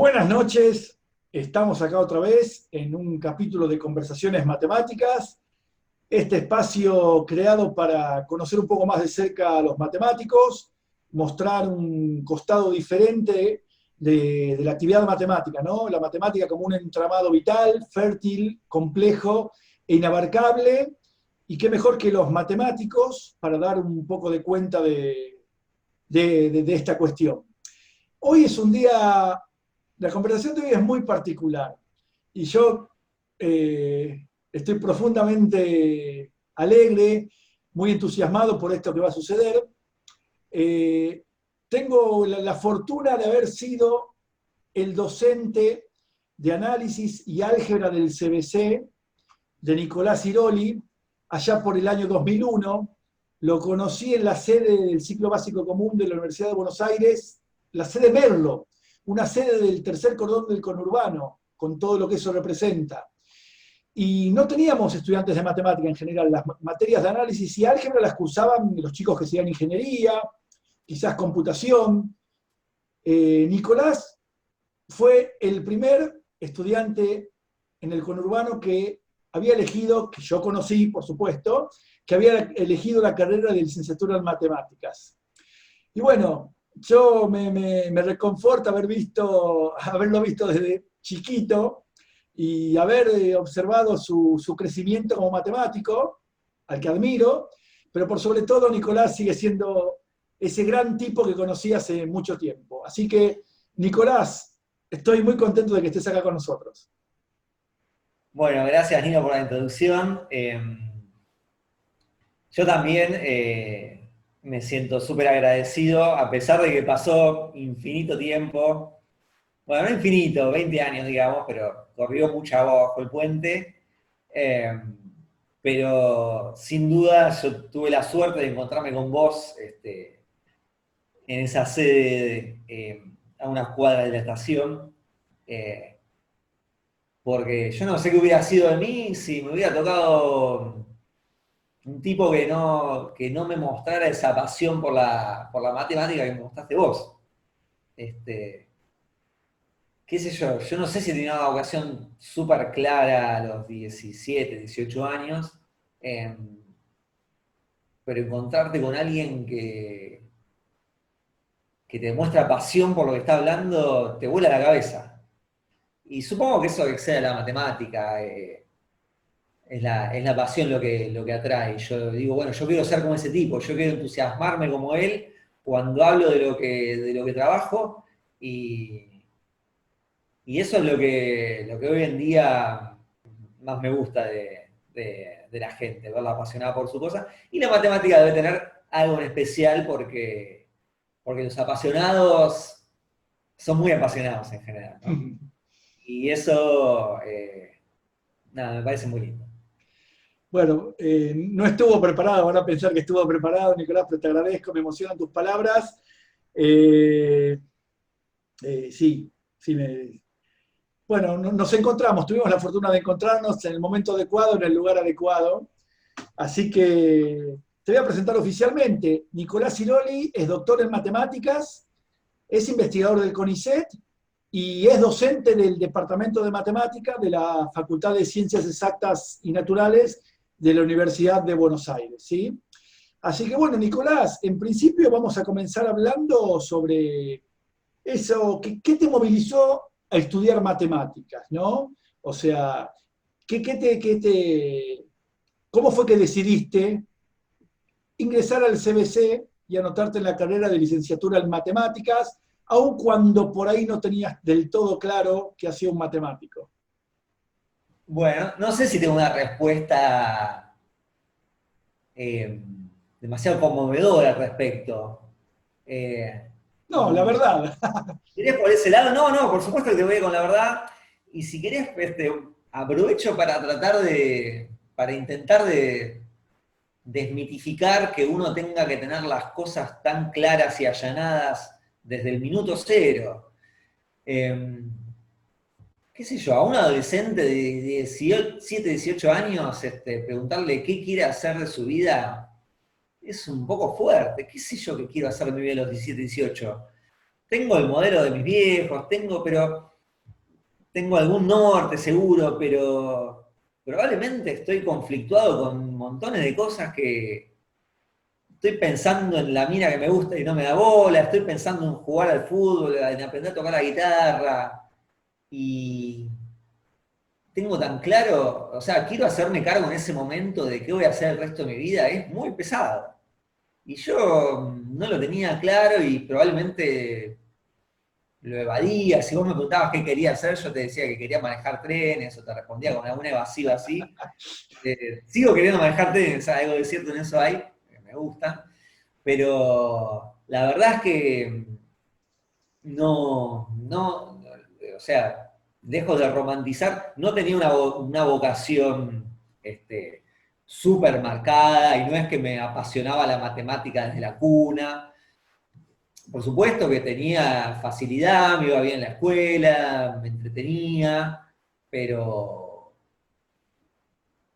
Buenas noches, estamos acá otra vez en un capítulo de Conversaciones Matemáticas, este espacio creado para conocer un poco más de cerca a los matemáticos, mostrar un costado diferente de la actividad matemática, ¿no? La matemática como un entramado vital, fértil, complejo e inabarcable, y qué mejor que los matemáticos para dar un poco de cuenta de esta cuestión. Hoy es un día, la conversación de hoy es muy particular y yo estoy profundamente alegre, muy entusiasmado por esto que va a suceder. Eh, Tengo la fortuna de haber sido el docente de análisis y álgebra del CBC de Nicolás Iroli allá por el año 2001. Lo conocí en la sede del ciclo básico común de la Universidad de Buenos Aires, la sede Merlo, una sede del tercer cordón del conurbano, con todo lo que eso representa. Y no teníamos estudiantes de matemática en general. Las materias de análisis y álgebra las cursaban los chicos que hacían ingeniería, quizás computación. Nicolás fue el primer estudiante en el conurbano que había elegido, que yo conocí, por supuesto, que había elegido la carrera de licenciatura en matemáticas. Y bueno, yo me reconforta haberlo visto desde chiquito y haber observado su crecimiento como matemático, al que admiro, pero por sobre todo Nicolás sigue siendo ese gran tipo que conocí hace mucho tiempo. Así que, Nicolás, estoy muy contento de que estés acá con nosotros. Bueno, gracias Nino por la introducción. Yo también me siento súper agradecido, a pesar de que pasó infinito tiempo, bueno, no infinito, 20 años digamos, pero corrió mucha agua bajo el puente. Eh, pero sin duda yo tuve la suerte de encontrarme con vos en esa sede a unas cuadras de la estación. Eh, Porque yo no sé qué hubiera sido de mí si me hubiera tocado un tipo que no me mostrara esa pasión por la matemática que me mostraste vos. Este, qué sé yo no sé si tenía una vocación súper clara a los 17, 18 años, eh, pero encontrarte con alguien que te muestra pasión por lo que está hablando, te vuela la cabeza. Y supongo que eso excede a la matemática. Es la pasión lo que atrae. Yo digo, bueno, yo quiero ser como ese tipo, yo quiero entusiasmarme como él cuando hablo de lo que trabajo y eso es lo que hoy en día más me gusta de la gente, verla apasionada por su cosa. Y la matemática debe tener algo en especial porque los apasionados son muy apasionados en general, ¿no? Y eso, nada, me parece muy lindo. Bueno, no estuvo preparado, van a pensar que estuvo preparado, Nicolás, pero te agradezco, me emocionan tus palabras. Eh, sí, sí, bueno, nos encontramos, tuvimos la fortuna de encontrarnos en el momento adecuado, en el lugar adecuado. Así que te voy a presentar oficialmente. Nicolás Iroli es doctor en matemáticas, es investigador del CONICET y es docente del Departamento de Matemática de la Facultad de Ciencias Exactas y Naturales de la Universidad de Buenos Aires, ¿sí? Así que bueno, Nicolás, en principio vamos a comenzar hablando sobre eso, ¿qué te movilizó a estudiar matemáticas, ¿no? O sea, ¿cómo fue que decidiste ingresar al CBC y anotarte en la carrera de licenciatura en matemáticas, aun cuando por ahí no tenías del todo claro qué hacía un matemático? Bueno, no sé si tengo una respuesta eh, demasiado conmovedora al respecto. Eh, No, la y verdad. si querés por ese lado, no, no, por supuesto que te voy a ir con la verdad. Y si querés, aprovecho para para intentar de desmitificar que uno tenga que tener las cosas tan claras y allanadas desde el minuto cero. Eh, qué sé yo, a un adolescente de 17, 18 años, preguntarle qué quiere hacer de su vida es un poco fuerte. ¿Qué sé yo qué quiero hacer de mi vida a los 17, 18? Tengo el modelo de mis viejos, pero tengo algún norte seguro, pero probablemente estoy conflictuado con montones de cosas que estoy pensando en la mina que me gusta y no me da bola, estoy pensando en jugar al fútbol, en aprender a tocar la guitarra, y tengo tan claro, o sea, quiero hacerme cargo en ese momento de qué voy a hacer el resto de mi vida, es muy pesado. Y yo no lo tenía claro y probablemente lo evadía. Si vos me preguntabas qué quería hacer, yo te decía que quería manejar trenes o te respondía con alguna evasiva así. Sigo queriendo manejar trenes, o sea, algo de cierto en eso hay, que me gusta, pero la verdad es que no, o sea, dejo de romantizar, no tenía una vocación súper marcada y no es que me apasionaba la matemática desde la cuna. Por supuesto que tenía facilidad, me iba bien en la escuela, me entretenía, pero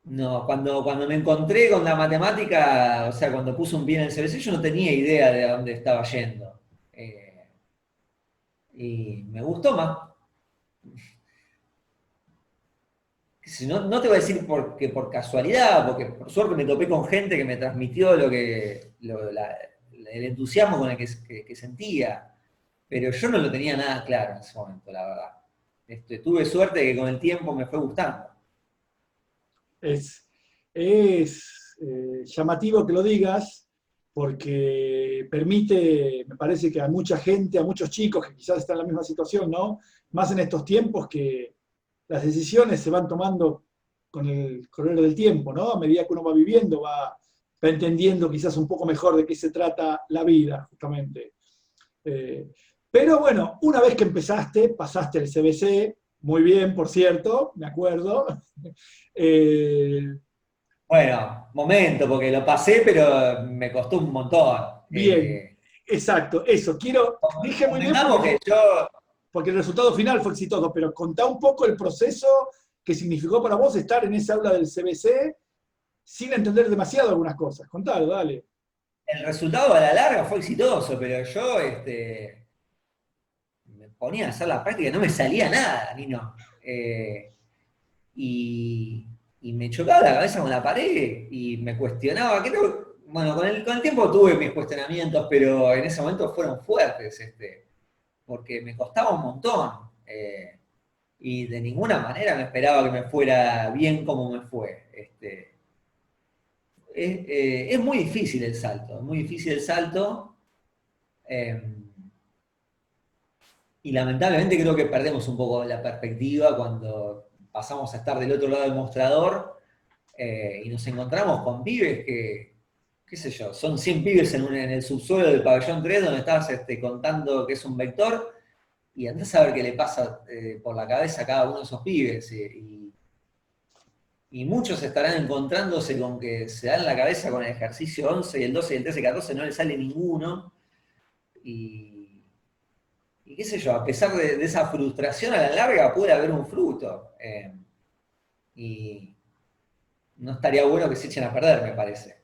no, cuando me encontré con la matemática, o sea, cuando puse un pie en el CBC, yo no tenía idea de a dónde estaba yendo. Y me gustó más. Si no, no te voy a decir porque por casualidad, porque por suerte me topé con gente que me transmitió el entusiasmo con el que sentía, pero yo no lo tenía nada claro en ese momento, la verdad. Tuve suerte de que con el tiempo me fue gustando. Es llamativo que lo digas porque permite, me parece que a mucha gente, a muchos chicos que quizás están en la misma situación, ¿no? Más en estos tiempos que las decisiones se van tomando con el correr del tiempo, ¿no? A medida que uno va viviendo, va entendiendo quizás un poco mejor de qué se trata la vida, justamente. Eh, pero bueno, una vez que empezaste, pasaste el CBC, muy bien, por cierto, me acuerdo. Eh, Bueno, momento, porque lo pasé, pero me costó un montón. bien, exacto, eso. Dije muy bien Convengamos que yo, porque el resultado final fue exitoso, pero contá un poco el proceso que significó para vos estar en esa aula del CBC sin entender demasiado algunas cosas. Contalo, dale. el resultado a la larga fue exitoso, pero yo me ponía a hacer la práctica y no me salía nada, ni no. Y, y me chocaba la cabeza con la pared y me cuestionaba. Bueno, con el tiempo tuve mis cuestionamientos, pero en ese momento fueron fuertes, porque me costaba un montón. Y de ninguna manera me esperaba que me fuera bien como me fue. Es muy difícil el salto, es muy difícil el salto. eh, y lamentablemente creo que perdemos un poco la perspectiva cuando pasamos a estar del otro lado del mostrador y nos encontramos con pibes que, qué sé yo, son 100 pibes en el subsuelo del pabellón 3 donde estás contando que es un vector y andás a ver qué le pasa por la cabeza a cada uno de esos pibes. Y muchos estarán encontrándose con que se dan la cabeza con el ejercicio 11 y el 12 y el 13 y 14, no les sale ninguno. Y, y qué sé yo, a pesar de esa frustración a la larga puede haber un fruto. Y no estaría bueno que se echen a perder, me parece.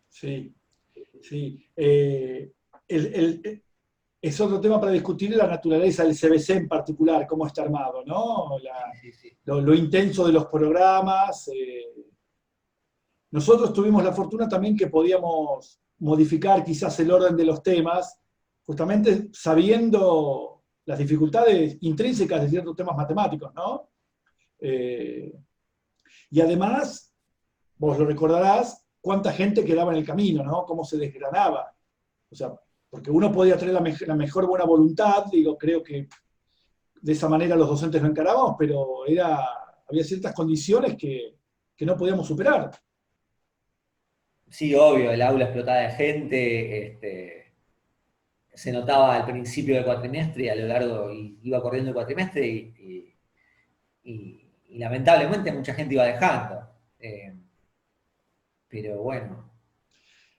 Sí, sí. Es otro tema para discutir la naturaleza del CBC en particular, cómo está armado, ¿no? Sí, sí, sí. Lo intenso de los programas. Nosotros tuvimos la fortuna también que podíamos modificar quizás el orden de los temas, justamente sabiendo las dificultades intrínsecas de ciertos temas matemáticos, ¿no? Eh, y además, vos lo recordarás, cuánta gente quedaba en el camino, ¿no? Cómo se desgranaba. O sea, porque uno podía tener la mejor buena voluntad, digo, creo que de esa manera los docentes lo encarábamos, pero había ciertas condiciones que no podíamos superar. Sí, obvio, el aula explotada de gente, se notaba al principio del cuatrimestre y a lo largo, y iba corriendo el cuatrimestre y lamentablemente mucha gente iba dejando. Pero bueno.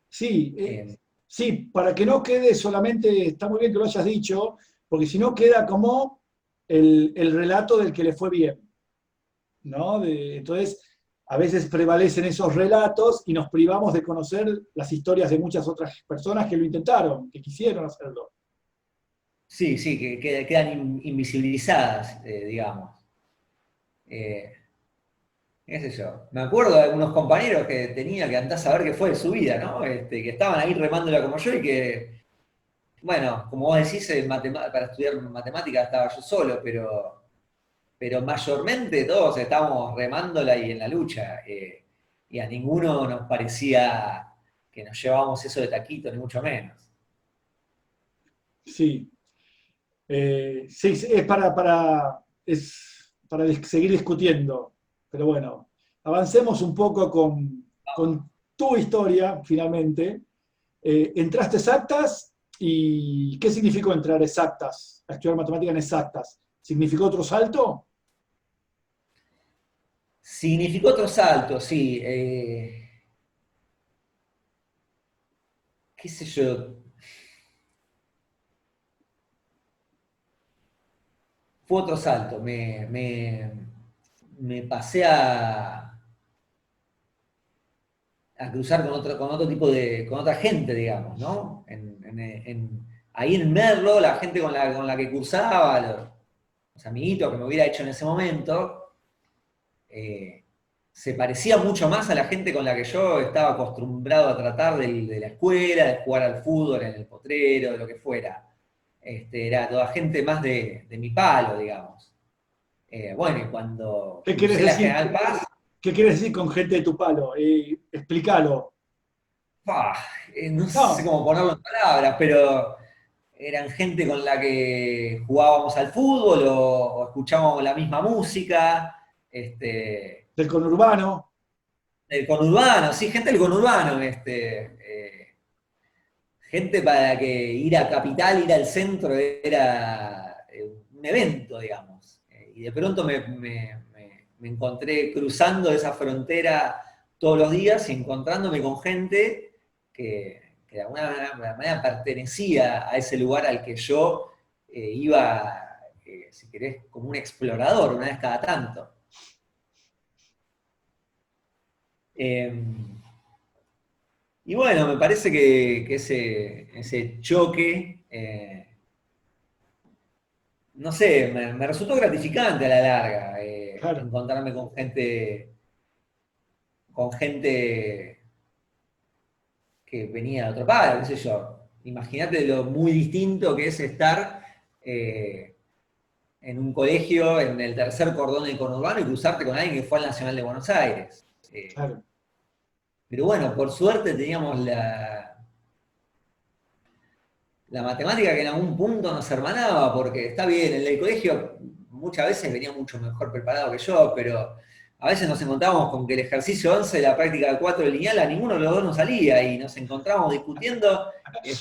Sí, eh, sí, para que no quede solamente, está muy bien que lo hayas dicho, porque si no queda como el relato del que le fue bien, ¿no? Entonces, a veces prevalecen esos relatos y nos privamos de conocer las historias de muchas otras personas que lo intentaron, que quisieron hacerlo. Sí, sí, que quedan invisibilizadas, digamos. Eh, qué sé yo. Me acuerdo de algunos compañeros que tenía que andar a saber qué fue de su vida, ¿no? Que estaban ahí remándola como yo y que, bueno, como vos decís, para estudiar matemáticas estaba yo solo, pero mayormente todos estábamos remándola y en la lucha. Y a ninguno nos parecía que nos llevábamos eso de taquito, ni mucho menos. Sí, sí, sí, es para seguir discutiendo. Pero bueno, avancemos un poco con tu historia, finalmente. Entraste exactas y ¿qué significó entrar exactas? A estudiar matemática en exactas. ¿Significó otro salto? Significó otro salto, sí. Qué sé yo, fue otro salto. Me pasé a cruzar con otro tipo con otra gente, digamos, ¿no? Ahí en Merlo, la gente con la que cursaba, los amiguitos que me hubiera hecho en ese momento, eh, se parecía mucho más a la gente con la que yo estaba acostumbrado a tratar de la escuela, de jugar al fútbol en el potrero, de lo que fuera. Era toda gente más de mi palo, digamos. Bueno, y cuando ¿Qué quieres crucé la decir? General Paz, ¿Qué quieres decir con gente de tu palo? Explícalo. ¡pah! No sé No, cómo ponerlo en palabras, pero eran gente con la que jugábamos al fútbol o escuchábamos la misma música, del conurbano. del conurbano, sí, gente del conurbano, gente para que ir a Capital, ir al centro era un evento, digamos. Y de pronto me encontré cruzando esa frontera todos los días y encontrándome con gente que de alguna manera pertenecía a ese lugar al que yo iba, si querés, como un explorador una vez cada tanto. Eh, y bueno, me parece que ese choque no sé, me resultó gratificante a la larga Claro. encontrarme con gente que venía de otro palo, qué sé yo. Imagínate lo muy distinto que es estar eh, en un colegio en el tercer cordón del conurbano y cruzarte con alguien que fue al Nacional de Buenos Aires. Claro. Pero bueno, por suerte teníamos la matemática que en algún punto nos hermanaba, porque está bien, en el colegio muchas veces venía mucho mejor preparado que yo, pero a veces nos encontrábamos con que el ejercicio 11 de la práctica de 4 lineal a ninguno de los dos nos salía y nos encontrábamos discutiendo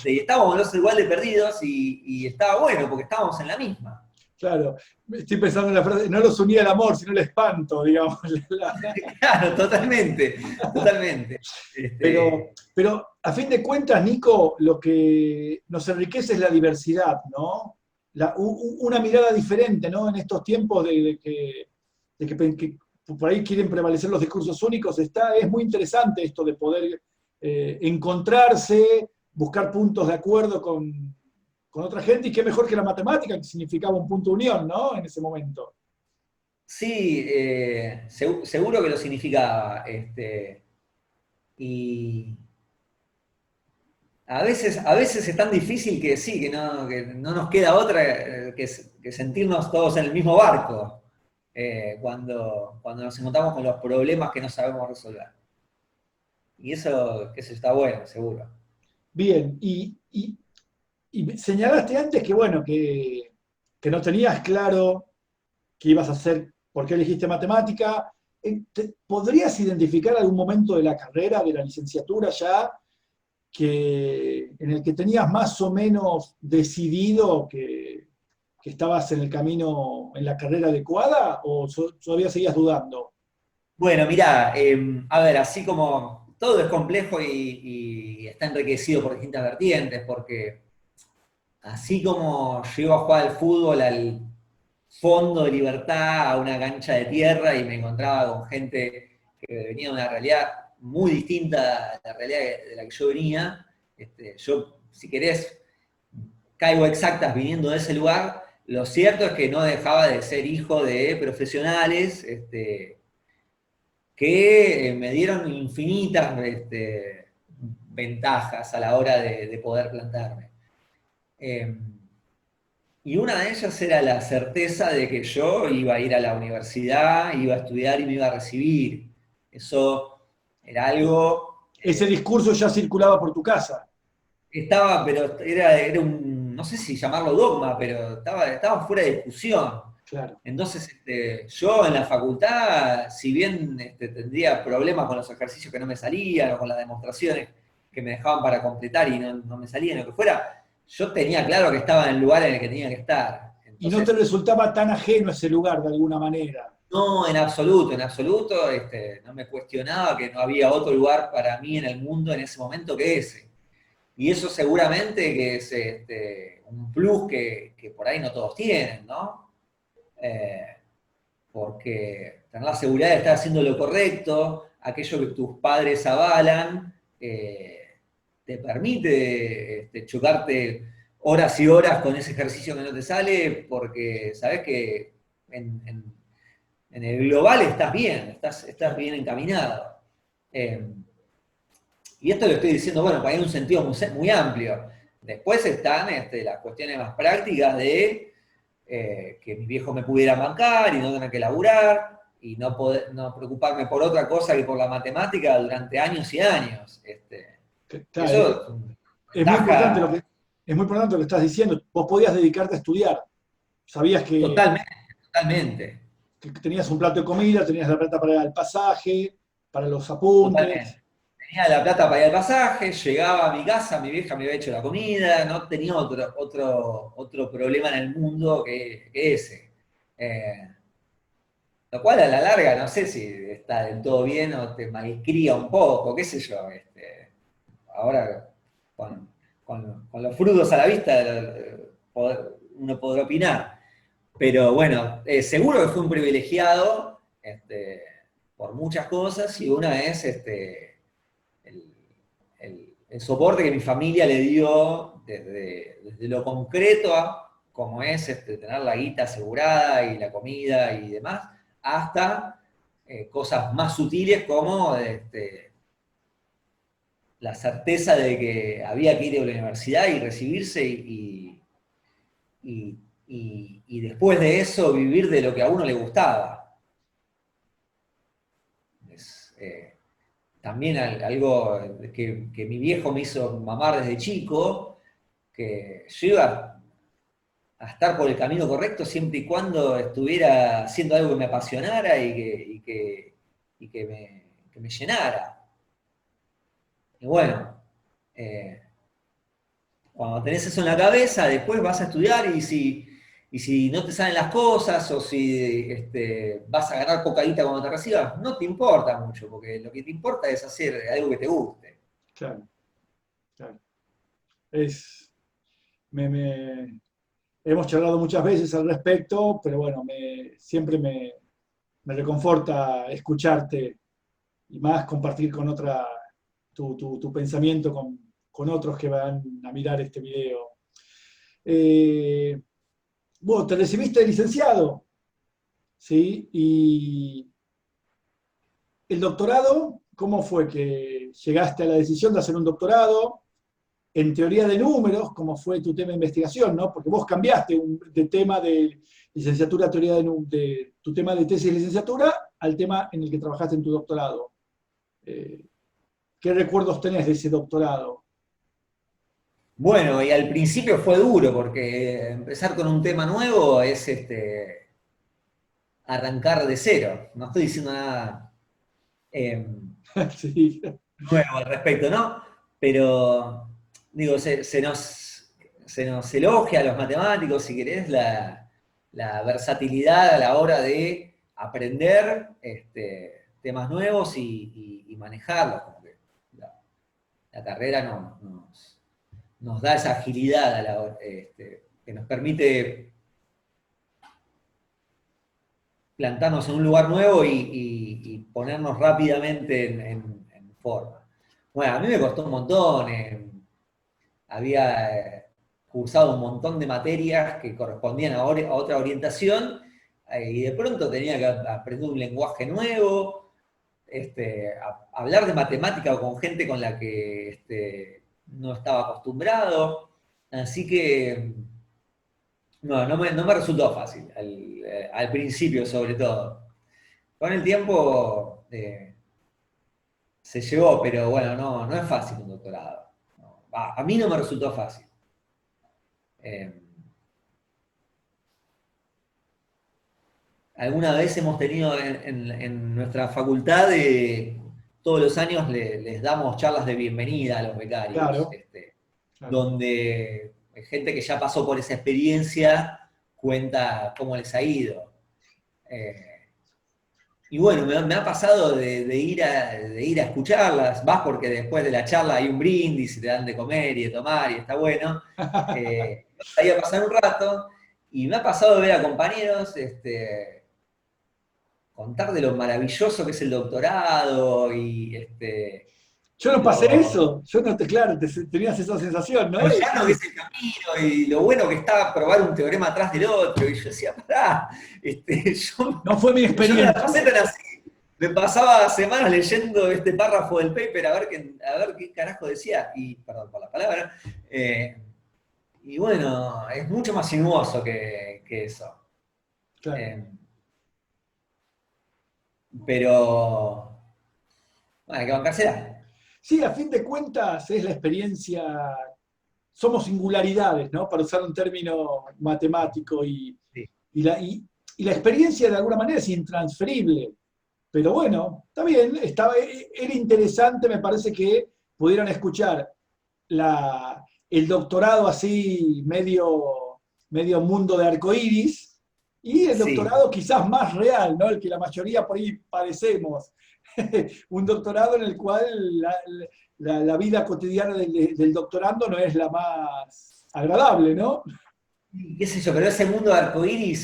y estábamos los dos igual de perdidos y estaba bueno porque estábamos en la misma. Claro, estoy pensando en la frase, no los unía el amor, sino el espanto, digamos. Claro, totalmente, totalmente. Pero a fin de cuentas, Nico, lo que nos enriquece es la diversidad, ¿no? Una mirada diferente, ¿no? En estos tiempos de que por ahí quieren prevalecer los discursos únicos, es muy interesante esto de poder encontrarse, buscar puntos de acuerdo con otra gente, y qué mejor que la matemática, que significaba un punto de unión, ¿no? En ese momento. Sí, seguro que lo significaba. Y, a veces es tan difícil que sí, que no nos queda otra que sentirnos todos en el mismo barco cuando nos encontramos con los problemas que no sabemos resolver. Y eso está bueno, seguro. Bien, y señalaste antes que, bueno, que no tenías claro qué ibas a hacer, por qué elegiste matemática. ¿Podrías identificar algún momento de la carrera, de la licenciatura ya, en el que tenías más o menos decidido que estabas en el camino, en la carrera adecuada, o todavía seguías dudando? Bueno, mirá, a ver, así como todo es complejo y está enriquecido por distintas vertientes, porque así como yo iba a jugar al fútbol al fondo de Libertad, a una cancha de tierra y me encontraba con gente que venía de una realidad muy distinta a la realidad de la que yo venía. Yo, si querés, caigo exactas viniendo de ese lugar, lo cierto es que no dejaba de ser hijo de profesionales que me dieron infinitas ventajas a la hora de poder plantarme. Eh, y una de ellas era la certeza de que yo iba a ir a la universidad, iba a estudiar y me iba a recibir. Eso era algo Ese discurso ya circulaba por tu casa. estaba, pero era un, no sé si llamarlo dogma, pero estaba fuera de discusión. Claro. Entonces, yo en la facultad, si bien tendría problemas con los ejercicios que no me salían o con las demostraciones que me dejaban para completar y no me salían, lo que fuera, yo tenía claro que estaba en el lugar en el que tenía que estar. Y no te Entonces, resultaba tan ajeno ese lugar de alguna manera. no, en absoluto, no me cuestionaba que no había otro lugar para mí en el mundo en ese momento que ese. Y eso seguramente que es un plus que por ahí no todos tienen, ¿no? Eh, Porque tener la seguridad de estar haciendo lo correcto, aquello que tus padres avalan, te permite chocarte horas y horas con ese ejercicio que no te sale, porque sabes que en el global estás bien, estás bien encaminado. Eh, y esto lo estoy diciendo, bueno, para ir en un sentido muy amplio. Después están las cuestiones más prácticas de que mi viejo me pudiera bancar y no tener que laburar y no preocuparme por otra cosa que por la matemática durante años y años. Claro, Eso es muy importante ventaja es muy importante lo que estás diciendo. Vos podías dedicarte a estudiar. Sabías totalmente, totalmente, que tenías un plato de comida, tenías la plata para el pasaje, para los apuntes. totalmente. Tenía la plata para ir al pasaje, llegaba a mi casa, mi vieja me había hecho la comida, no tenía otro problema en el mundo que ese. Eh, Lo cual a la larga no sé si está del todo bien o te malcría un poco, qué sé yo. Ahora, con los frutos a la vista, uno podrá opinar. Pero bueno, seguro que fue un privilegiado por muchas cosas y una es el, el soporte que mi familia le dio desde lo concreto a como es tener la guita asegurada y la comida y demás, hasta cosas más sutiles como la certeza de que había que ir a la universidad y recibirse y- y después de eso vivir de lo que a uno le gustaba. Es, también algo que mi viejo me hizo mamar desde chico, que yo iba a estar por el camino correcto siempre y cuando estuviera haciendo algo que me apasionara y que me llenara. Y bueno, eh, cuando tenés eso en la cabeza, después vas a estudiar y si no te salen las cosas o si vas a ganar poca guita cuando te recibas, no te importa mucho, porque lo que te importa es hacer algo que te guste. Claro, claro. Es, me, hemos charlado muchas veces al respecto, pero bueno, siempre me reconforta escucharte y más compartir con otra tu pensamiento con otros que van a mirar este video. Eh, Vos te recibiste de licenciado, ¿sí? Y el doctorado, ¿cómo fue que llegaste a la decisión de hacer un doctorado? En teoría de números, como fue tu tema de investigación, ¿no? Porque vos cambiaste de tema de licenciatura a teoría de tu tema de tesis de licenciatura al tema en el que trabajaste en tu doctorado. Eh, ¿Qué recuerdos tenés de ese doctorado? Bueno, y al principio fue duro, porque empezar con un tema nuevo es arrancar de cero. No estoy diciendo nada eh, Sí, nuevo al respecto, ¿no? Pero, digo, se nos elogia a los matemáticos, si querés, la versatilidad a la hora de aprender temas nuevos y manejarlos. Como que la carrera nos da esa agilidad a la hora, que nos permite plantarnos en un lugar nuevo y ponernos rápidamente en forma. Bueno, a mí me costó un montón. Había cursado un montón de materias que correspondían a otra orientación, y de pronto tenía que aprender un lenguaje nuevo, hablar de matemática con gente con la que no estaba acostumbrado. Así que no me resultó fácil, al principio sobre todo. Con el tiempo se llevó, pero bueno, no es fácil un doctorado. No, a mí no me resultó fácil. Eh, Alguna vez hemos tenido en nuestra facultad, todos los años les damos charlas de bienvenida a los becarios, Claro, claro. donde gente que ya pasó por esa experiencia cuenta cómo les ha ido. Eh, y bueno, me ha pasado de ir a escucharlas, vas porque después de la charla hay un brindis y te dan de comer y de tomar y está bueno. Ahí a pasar un rato, y me ha pasado de ver a compañeros contar de lo maravilloso que es el doctorado y Yo no pasé eso, yo no te, claro, tenías esa sensación, ¿no? lo llano que es el camino y lo bueno que está probar un teorema atrás del otro. Y yo decía, pará, No fue mi yo no la experiencia. pasé tan así. Me pasaba semanas leyendo este párrafo del paper a ver qué carajo decía, y perdón por la palabra, y bueno, es mucho más sinuoso que eso. Claro. Eh, pero, bueno, hay que bancársela. Sí, a fin de cuentas es la experiencia, somos singularidades, ¿no? Para usar un término matemático Sí. y la experiencia de alguna manera es intransferible. Pero bueno, está bien, era interesante, me parece que pudieran escuchar el doctorado así medio mundo de arcoíris y el Sí. doctorado quizás más real, ¿no? El que la mayoría por ahí padecemos. Un doctorado en el cual la vida cotidiana del doctorando no es la más agradable, ¿no? Qué sé yo, pero ese mundo de arcoíris,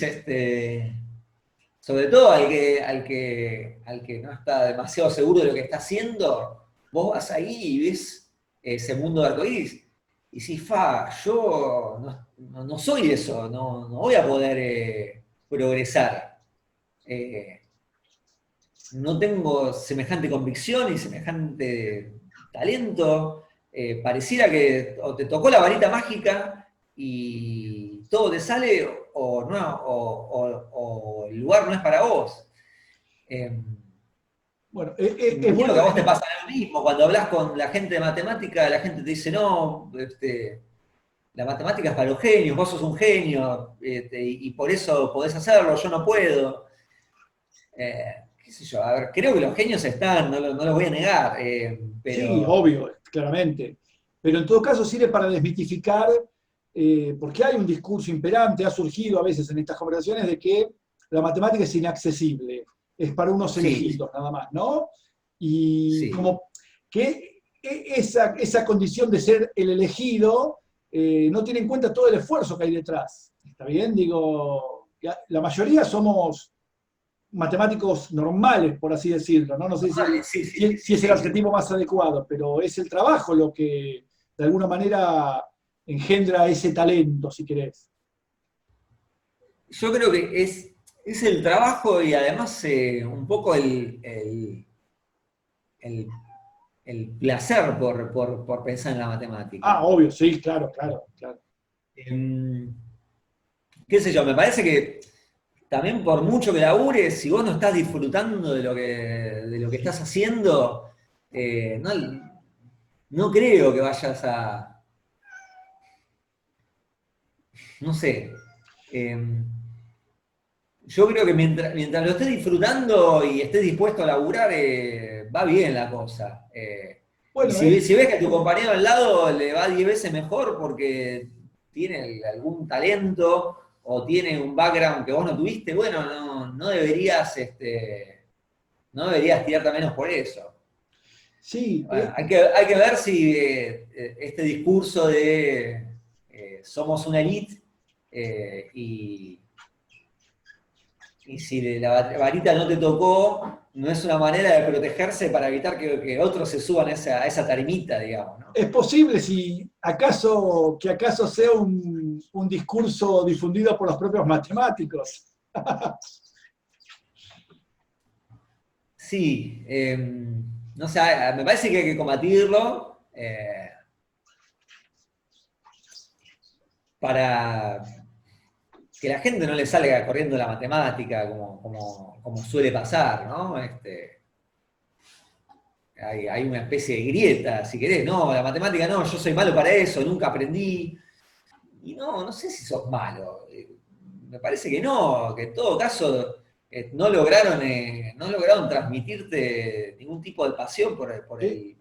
sobre todo al que no está demasiado seguro de lo que está haciendo, vos vas ahí y ves ese mundo de arcoíris y decís, yo no soy eso, no voy a poder progresar. Eh, no tengo semejante convicción y semejante talento. Pareciera que o te tocó la varita mágica y todo te sale, o no, o el lugar no es para vos. Eh, Bueno, Me es imagino bueno. que a vos te pasa lo mismo. Cuando hablas con la gente de matemática, la gente te dice, no, la matemática es para los genios, vos sos un genio, y por eso podés hacerlo, yo no puedo. Qué sé yo, a ver, creo que los genios están, no los voy a negar, Sí, pero obvio, claramente. Pero en todo caso sirve para desmitificar, porque hay un discurso imperante, ha surgido a veces en estas conversaciones de que la matemática es inaccesible, es para unos sí, elegidos nada más, ¿no? Y sí. como que esa condición de ser el elegido no tiene en cuenta todo el esfuerzo que hay detrás. ¿Está bien? Digo, la mayoría somos matemáticos normales, por así decirlo, ¿no? No sé Vale, sí, sí, sí, si sí, es el sí, sí. adjetivo más adecuado, pero es el trabajo lo que de alguna manera engendra ese talento, si querés. Yo creo que es el trabajo y además un poco el- el placer por pensar en la Ah, matemática. obvio, sí, claro, claro, claro. Em, Qué sé yo, me parece que también por mucho que labures, si vos no estás disfrutando de lo que estás haciendo, no creo que vayas no sé. Yo creo que mientras lo estés disfrutando y estés dispuesto a laburar, va bien la cosa. Y Bueno, si ves que a tu compañero al lado le va 10 veces mejor porque tiene algún talento o tiene un background que vos no tuviste, bueno, no deberías tirarte a menos por eso. sí, Bueno, hay que ver si este discurso de somos una elite, y si la varita no te tocó, no es una manera de protegerse para evitar que otros se suban a esa tarimita, digamos, ¿no? Es posible si acaso sea un discurso difundido por los propios matemáticos. Sí, no sé, me parece que hay que combatirlo para que la gente no le salga corriendo la matemática como suele pasar, ¿no? Hay una especie de grieta, si querés, no, la matemática no, yo soy malo para eso, nunca aprendí. Y no sé si sos malo. Me parece que no, que en todo caso no lograron transmitirte ningún tipo de pasión por el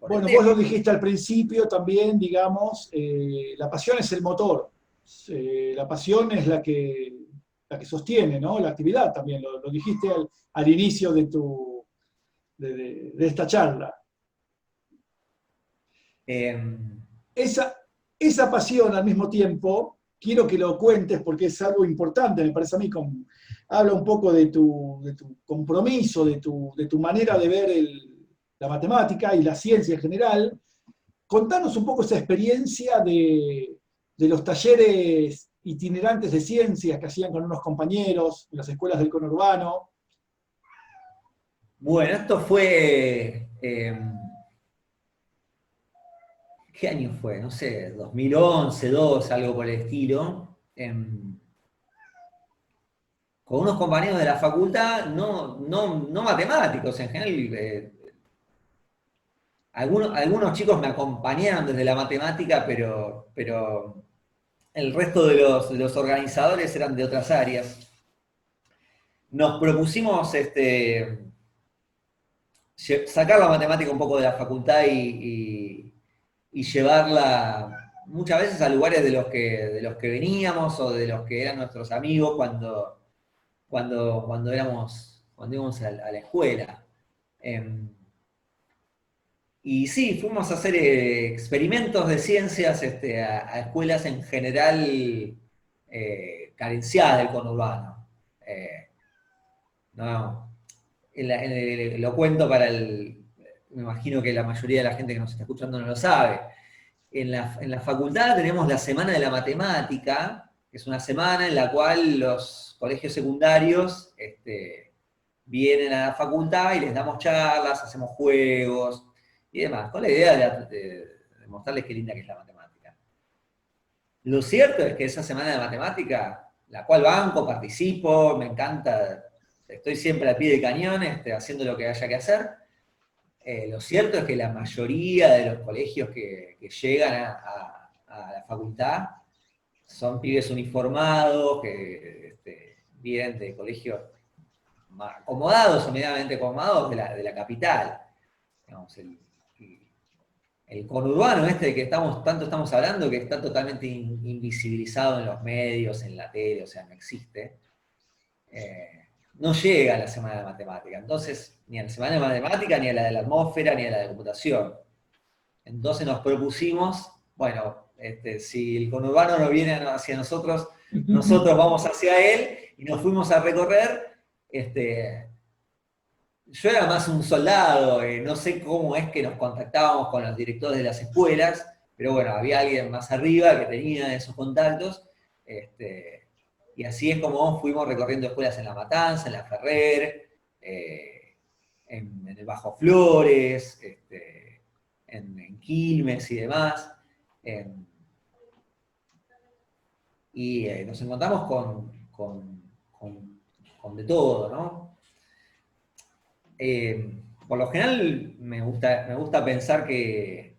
Bueno, vos tema. lo dijiste al principio también, digamos, la pasión es el motor. La pasión es la que sostiene, ¿no? La actividad también, lo dijiste al inicio de esta charla. Eh, Esa pasión al mismo tiempo, quiero que lo cuentes porque es algo importante, me parece a mí, habla un poco de tu compromiso, de tu manera de ver la matemática y la ciencia en general. Contanos un poco esa experiencia de los talleres itinerantes de ciencias que hacían con unos compañeros en las escuelas del conurbano. bueno, esto fue, ¿qué año fue? No sé, 2011, 12, algo por el estilo. Con unos compañeros de la facultad, no matemáticos en general. Algunos chicos me acompañaron desde la matemática, pero el resto de los organizadores eran de otras áreas. Nos propusimos sacar la matemática un poco de la facultad y llevarla muchas veces a lugares de los que veníamos o de los que eran nuestros amigos cuando íbamos a la escuela. Em, y sí, fuimos a hacer experimentos de ciencias a escuelas en general carenciadas del conurbano. No, lo cuento me imagino que la mayoría de la gente que nos está escuchando no lo sabe. En la facultad tenemos la Semana de la Matemática, que es una semana en la cual los colegios secundarios vienen a la facultad y les damos charlas, hacemos juegos y demás, con la idea de mostrarles qué linda que es la matemática. Lo cierto es que esa semana de matemática, la cual banco, participo, me encanta, estoy siempre al pie del cañón, haciendo lo que haya que hacer. Lo cierto es que la mayoría de los colegios que llegan a la facultad son pibes uniformados, que vienen de colegios más acomodados o medianamente acomodados de la capital. Digamos, el conurbano de que tanto estamos hablando, que está totalmente invisibilizado en los medios, en la tele, o sea, no existe, no llega a la semana de matemática. Entonces, ni a la semana de matemática, ni a la de la atmósfera, ni a la de computación. Entonces nos propusimos, bueno, si el conurbano no viene hacia nosotros, nosotros vamos hacia él, y nos fuimos a recorrer. Yo era más un soldado, no sé cómo es que nos contactábamos con los directores de las escuelas, pero bueno, había alguien más arriba que tenía esos contactos, y así es como fuimos recorriendo escuelas en La Matanza, en La Ferrer, en el Bajo Flores, en Quilmes y demás. Y nos encontramos con de todo, ¿no? Por lo general me gusta pensar que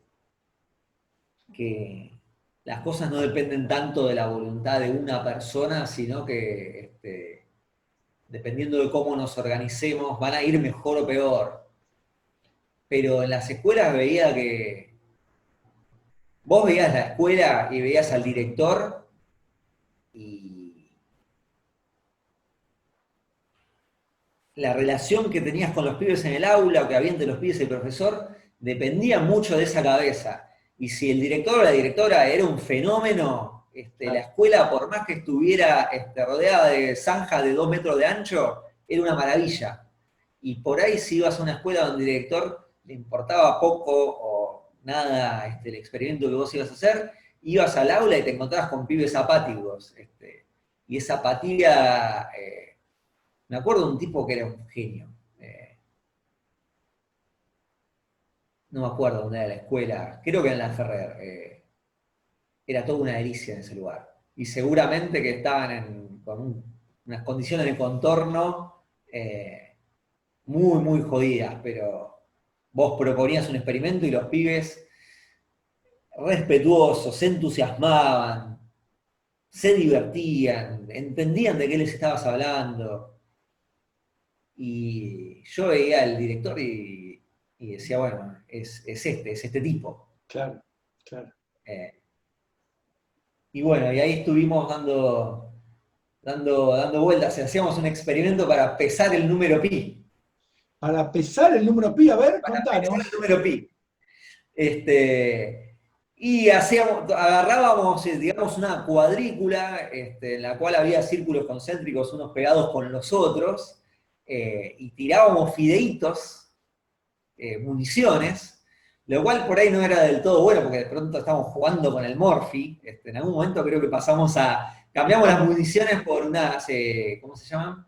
las cosas no dependen tanto de la voluntad de una persona, sino que dependiendo de cómo nos organicemos, van a ir mejor o peor. Pero en las escuelas veía que vos veías la escuela y veías al director y la relación que tenías con los pibes en el aula o que había entre los pibes y el profesor dependía mucho de esa cabeza. Y si el director o la directora era un fenómeno, la escuela, por más que estuviera rodeada de zanjas de 2 metros de ancho, era una maravilla. y por ahí si ibas a una escuela donde el director le importaba poco o nada el experimento que vos ibas a hacer, ibas al aula y te encontrabas con pibes apáticos. Y esa apatía, me acuerdo de un tipo que era un genio. No me acuerdo dónde era la escuela, creo que era en la Ferrer. Era toda una delicia en ese lugar. Y seguramente que estaban con unas condiciones de contorno muy, muy jodidas, pero vos proponías un experimento y los pibes respetuosos, se entusiasmaban, se divertían, entendían de qué les estabas hablando. Y yo veía al director y decía, bueno, es este tipo. Claro, claro. Eh, y bueno, y ahí estuvimos dando vueltas, hacíamos un experimento para pesar el número pi. Para pesar el número pi, a ver, Para pesar el contanos. número pi. Y agarrábamos, digamos, una cuadrícula en la cual había círculos concéntricos unos pegados con los otros, y tirábamos fideitos, municiones, lo cual por ahí no era del todo bueno, porque de pronto estábamos jugando con el Morphy. En algún momento creo que cambiamos las municiones por unas, ¿cómo se llaman?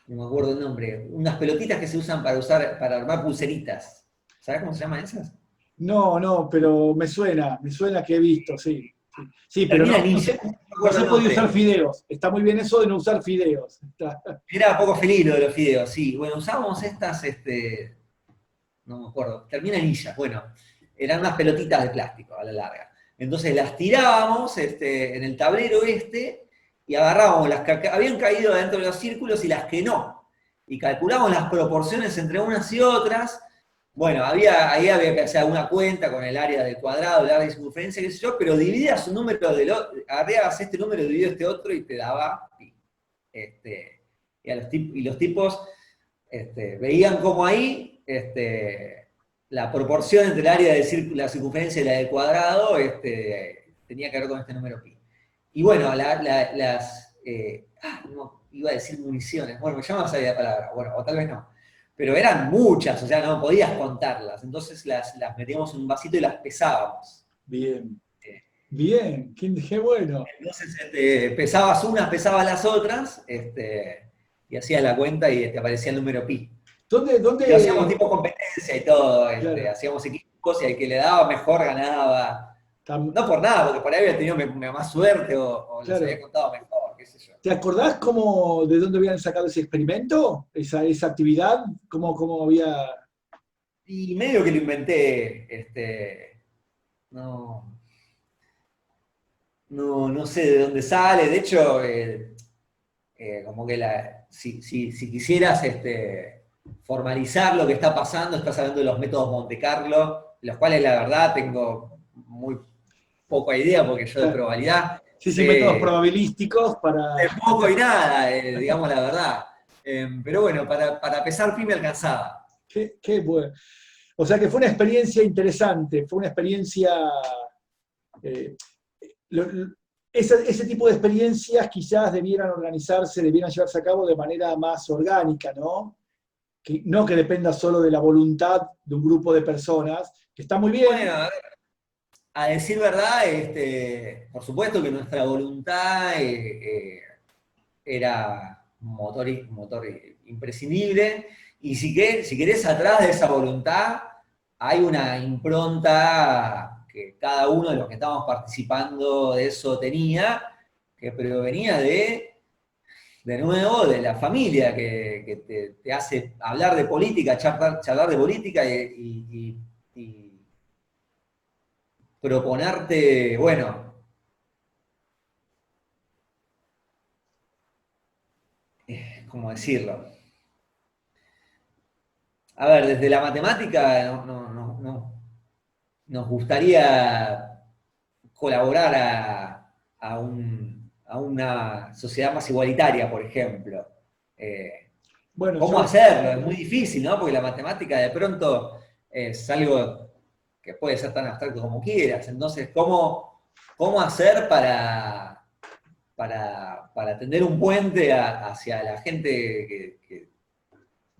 No me acuerdo el nombre, unas pelotitas que se usan para armar pulseritas. ¿Sabes cómo se llaman esas? No, no, pero me suena que he visto, sí. Sí, sí, pero Termina no, en no illa, se, no me no acuerdo se el podía usar nombre. fideos. Está muy bien eso de no usar fideos. Era poco feliz lo de los fideos, sí. Bueno, usábamos estas, no me acuerdo, termina en illa. Bueno, eran unas pelotitas de plástico a la larga. Entonces las tirábamos en el tablero y agarrábamos las que habían caído dentro de los círculos y las que no. Y calculamos las proporciones entre unas y otras. Bueno, ahí había que hacer alguna cuenta con el área del cuadrado, el área de circunferencia, qué sé yo, pero dividías un número agarrabas este número, dividido este otro y te daba pi. Y los tipos veían como ahí la proporción entre el área del círculo, la circunferencia y la del cuadrado tenía que ver con este número pi. Y bueno, no, iba a decir municiones, bueno, ya no sabía la palabra, bueno, o tal vez no, pero eran muchas, o sea, no podías contarlas, entonces las metíamos en un vasito y las pesábamos. Bien, Eh, bien, qué bueno. Entonces pesabas unas, pesabas las otras, y hacías la cuenta y te aparecía el número pi. ¿Dónde, Y lo hacíamos dónde, tipo competencia y todo, claro, hacíamos equipos y al que le daba mejor ganaba. No por nada, porque por ahí había tenido más suerte o les había claro, contado mejor, qué sé yo. ¿te acordás de dónde habían sacado ese experimento? Esa actividad, cómo había... Y medio que lo inventé, no, no sé de dónde sale, de hecho, como que si quisieras formalizar lo que está pasando, estás hablando de los métodos Monte Carlo, los cuales la verdad tengo muy poca idea porque yo de Claro. probabilidad Sí, sí, métodos sé probabilísticos de para... poco y nada, digamos la verdad. Pero bueno, para pesar pi me alcanzaba. Qué bueno. O sea que fue una experiencia interesante, fue una experiencia... eh, ese tipo de experiencias quizás debieran organizarse, debieran llevarse a cabo de manera más orgánica, ¿no? No que dependa solo de la voluntad de un grupo de personas, que está muy Bueno, bien. a decir verdad, por supuesto que nuestra voluntad era motor imprescindible, y si querés atrás de esa voluntad hay una impronta que cada uno de los que estábamos participando de eso tenía, que provenía de nuevo, de la familia que te hace hablar de política, charlar de política y proponerte, bueno, ¿cómo decirlo? A ver, desde la matemática nos gustaría colaborar a una sociedad más igualitaria, por ejemplo. Bueno, ¿Cómo hacerlo? Es muy difícil, ¿no? Porque la matemática de pronto es algo que puede ser tan abstracto como quieras. Entonces, ¿cómo hacer para tender un puente hacia la gente que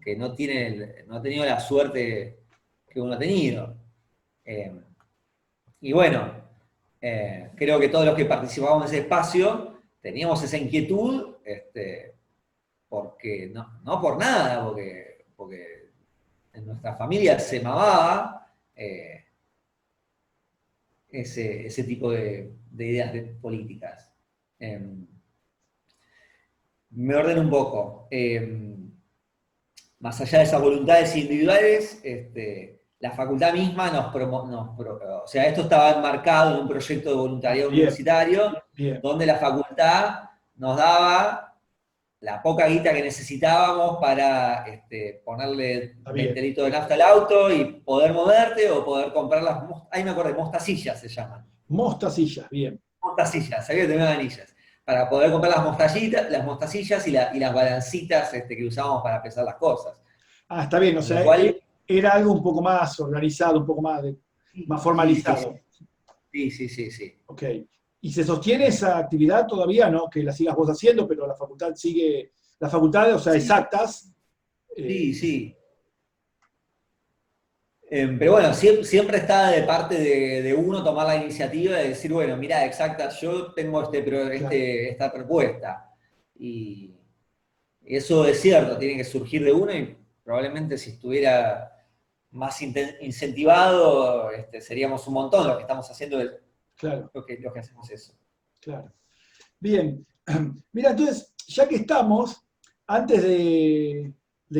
que no ha tenido la suerte que uno ha tenido. Y bueno, creo que todos los que participamos en ese espacio teníamos esa inquietud, porque no por nada, porque en nuestra familia se mamaba ese tipo de ideas políticas. Me ordeno un poco. Más allá de esas voluntades individuales, la facultad misma o sea, esto estaba enmarcado en un proyecto de voluntariado Bien, universitario, bien, donde la facultad nos daba la poca guita que necesitábamos para ponerle está 20 bien. litros de nafta al auto y poder moverte o poder comprar ahí me acuerdo, mostacillas se llaman. Mostacillas, bien. Mostacillas, sabía que tenía anillas. Para poder comprar las mostacillas y las balancitas que usábamos para pesar las cosas. Ah, está bien, o Lo sea, cual, era algo un poco más organizado, un poco más sí, sí, formalizado. sí, sí, sí, sí. Ok. ¿Y se sostiene esa actividad todavía, no? Que la sigas vos haciendo, pero la facultad sigue, la facultad, o sea, Sí, exactas. sí, eh, sí. Pero bueno, siempre está de parte de uno tomar la iniciativa de decir, bueno, mira, exacta, yo tengo claro, esta propuesta. Y eso es cierto, tiene que surgir de uno y probablemente si estuviera más incentivado, seríamos un montón los que estamos haciendo claro, los que hacemos eso. claro. Bien. Mira, entonces, ya que estamos, antes de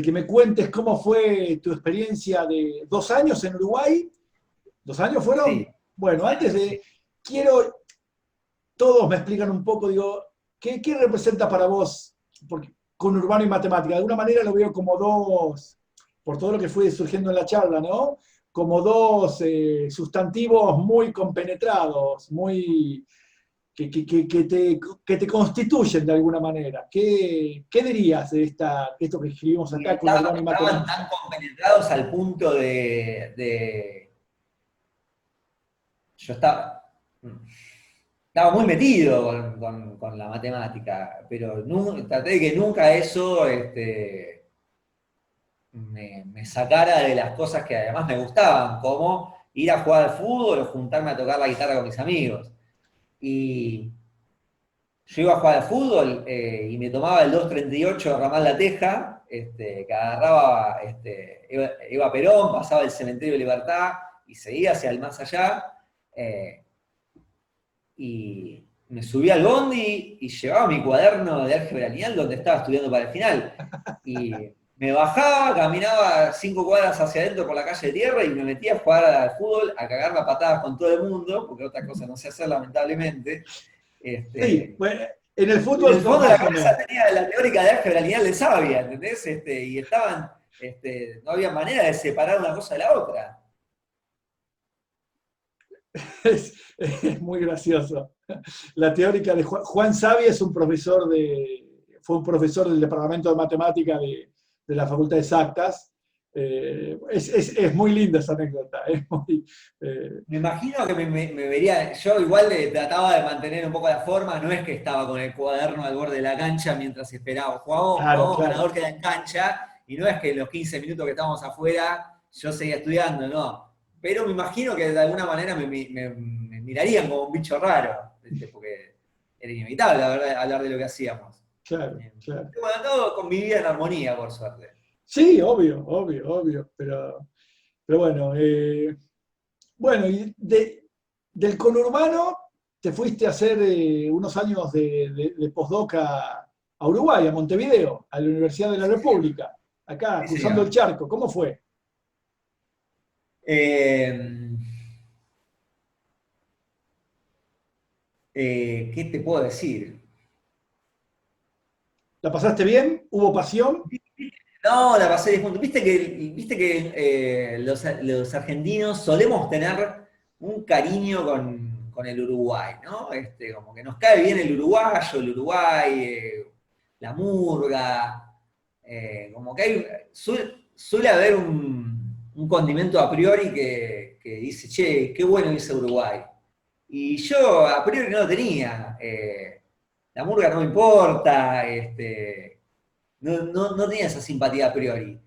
que me cuentes cómo fue tu experiencia de 2 años en Uruguay, ¿2 años Sí, fueron? Bueno, antes sí. quiero, todos me explican un poco, digo, ¿qué representa para vos? Porque con urbano y matemática, de alguna manera lo veo como dos, por todo lo que fue surgiendo en la charla, ¿no? Como dos sustantivos muy compenetrados, muy, que te constituyen de alguna manera. ¿Qué dirías de esto que escribimos Y acá con urbano y estaban matemática? tan compenetrados al punto yo estaba muy metido con la matemática, pero traté de que nunca eso me sacara de las cosas que además me gustaban, como ir a jugar al fútbol o juntarme a tocar la guitarra con mis amigos. Y yo iba a jugar al fútbol y me tomaba el 238 de Ramal La Teja, que agarraba, iba a Perón, pasaba el Cementerio de Libertad y seguía hacia el más allá. eh, y me subí al bondi y llevaba mi cuaderno de álgebra lineal donde estaba estudiando para el final. Y me bajaba, caminaba 5 cuadras hacia adentro por la calle de tierra y me metía a jugar al fútbol, a cagarme a patadas con todo el mundo, porque otra cosa no sé hacer lamentablemente. Sí, Este, bueno, en el y en fútbol el fondo de la más o cabeza menos. tenía la teórica de álgebra lineal de Sabia, ¿entendés? Y no había manera de separar una cosa de la otra. Es muy gracioso. La teórica de Juan Sabia es un profesor fue un profesor del Departamento de Matemática de la Facultad de Exactas. Es muy linda esa anécdota. Eh, Me imagino que me vería, yo igual trataba de mantener un poco la forma, no es que estaba con el cuaderno al borde de la cancha mientras esperaba, claro, jugábamos claro. ganador queda en cancha, y no es que los 15 minutos que estábamos afuera yo seguía estudiando, no. Pero me imagino que de alguna manera me mirarían como un bicho raro, ¿viste? Porque era inevitable hablar de lo que hacíamos. Claro, claro. Pero bueno, todo convivía en armonía, por suerte. Sí, obvio, obvio, obvio. Pero bueno, bueno, y del conurbano te fuiste a hacer unos años de postdoc a Uruguay, a Montevideo, a la Universidad de la Sí, señor. República, acá, Sí, cruzando el señor. charco. ¿Cómo fue? Eh, ¿Qué te puedo decir? ¿La pasaste bien? ¿Hubo pasión? No, la pasé de punto. Viste que los argentinos solemos tener un cariño con el Uruguay, ¿no? Como que nos cae bien el uruguayo, el Uruguay, la murga. Como que suele haber un condimento a priori que dice, che, qué bueno irse a Uruguay. Y yo a priori no lo tenía. La murga no me importa, no tenía esa simpatía a priori.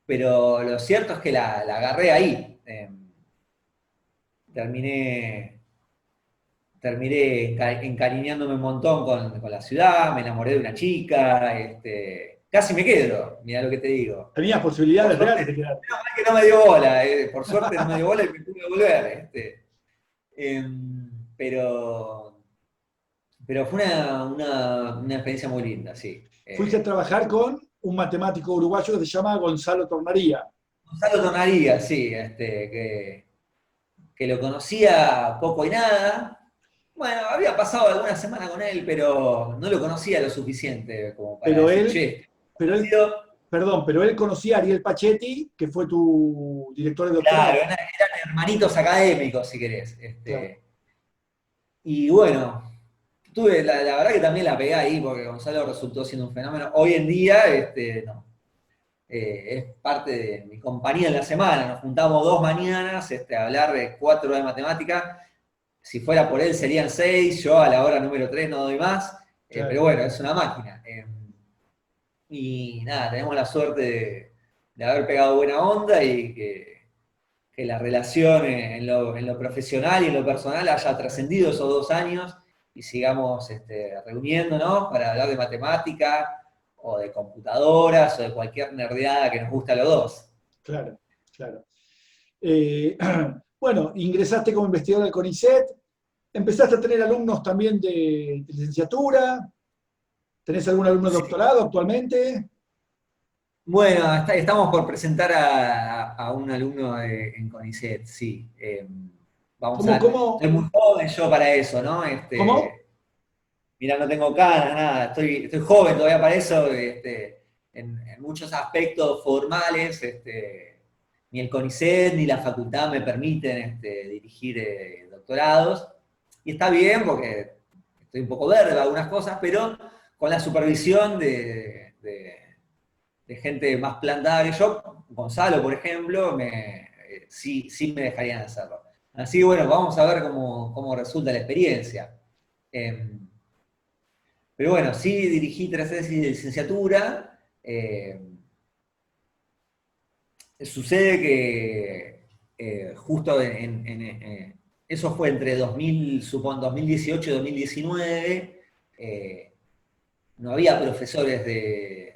pero lo cierto es que la agarré ahí. Terminé, terminé encariñándome un montón con la ciudad, me enamoré de una chica, casi me quedo, mirá lo que te digo. Tenías Por posibilidades suerte, reales de quedarte. menos mal que no me dio bola, por suerte no me dio bola y me pude volver. Pero, pero fue una experiencia muy linda, sí. Fuiste a trabajar con un matemático uruguayo que se llama Gonzalo Tornaría. Gonzalo Tonaría, sí, que lo conocía poco y nada. Bueno, había pasado alguna semana con él, pero no lo conocía lo suficiente como para Pero decir, él, che, pero él, conocido. perdón, pero él conocía a Ariel Pachetti, que fue tu director de Claro, doctorado. eran hermanitos académicos, si querés. Claro. Y bueno, la verdad que también la pegué ahí, porque Gonzalo resultó siendo un fenómeno. Hoy en día, no, es parte de mi compañía en la semana. Nos juntamos 2 mañanas a hablar de 4 horas de matemática. Si fuera por él serían 6, yo a la hora número 3 no doy más. Pero Claro. bueno, es una máquina. Y nada, tenemos la suerte de haber pegado buena onda y que la relación en lo profesional y en lo personal haya trascendido esos 2 años y sigamos reuniéndonos para hablar de matemática o de computadoras o de cualquier nerdeada que nos guste a los dos. Claro, claro. Eh, bueno, ingresaste como investigador al CONICET, empezaste a tener alumnos también de licenciatura, ¿tenés algún alumno de Sí. doctorado actualmente? Bueno, estamos por presentar a un alumno en CONICET, sí. Vamos ¿Cómo, a ver, cómo, estoy muy joven yo para eso, ¿no? cómo? Mira, no tengo canas, nada, estoy joven todavía para eso, en muchos aspectos formales, ni el CONICET ni la facultad me permiten dirigir doctorados, y está bien porque estoy un poco verde para algunas cosas, pero con la supervisión de gente más plantada que yo, Gonzalo, por ejemplo, sí me dejarían hacerlo. Así que bueno, vamos a ver cómo resulta la experiencia. Em, pero bueno, sí dirigí 3 tesis de licenciatura. Sucede que justo eso fue entre 2018 y 2019. No había profesores que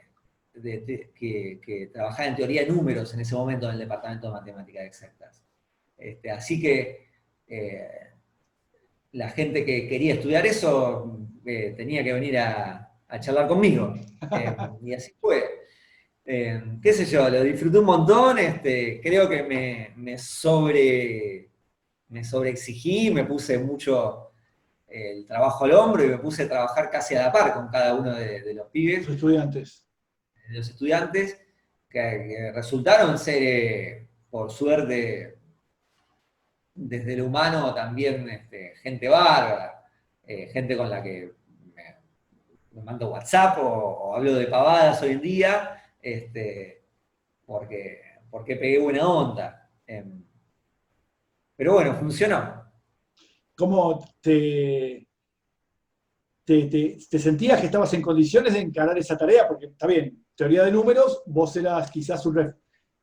trabajaban en teoría de números en ese momento en el Departamento de Matemáticas Exactas. Así que la gente que quería estudiar eso tenía que venir a charlar conmigo. Y así fue. Qué sé yo, lo disfruté un montón, creo que me sobreexigí, me puse mucho el trabajo al hombro y me puse a trabajar casi a la par con cada uno de los Tus pibes, estudiantes. de los estudiantes, que resultaron ser, por suerte, desde lo humano también gente bárbara, gente con la que me mando WhatsApp o hablo de pavadas hoy en día, porque, porque pegué buena onda. Pero bueno, funcionó. ¿Cómo te sentías que estabas en condiciones de encarar esa tarea? Porque está bien, teoría de números, vos eras quizás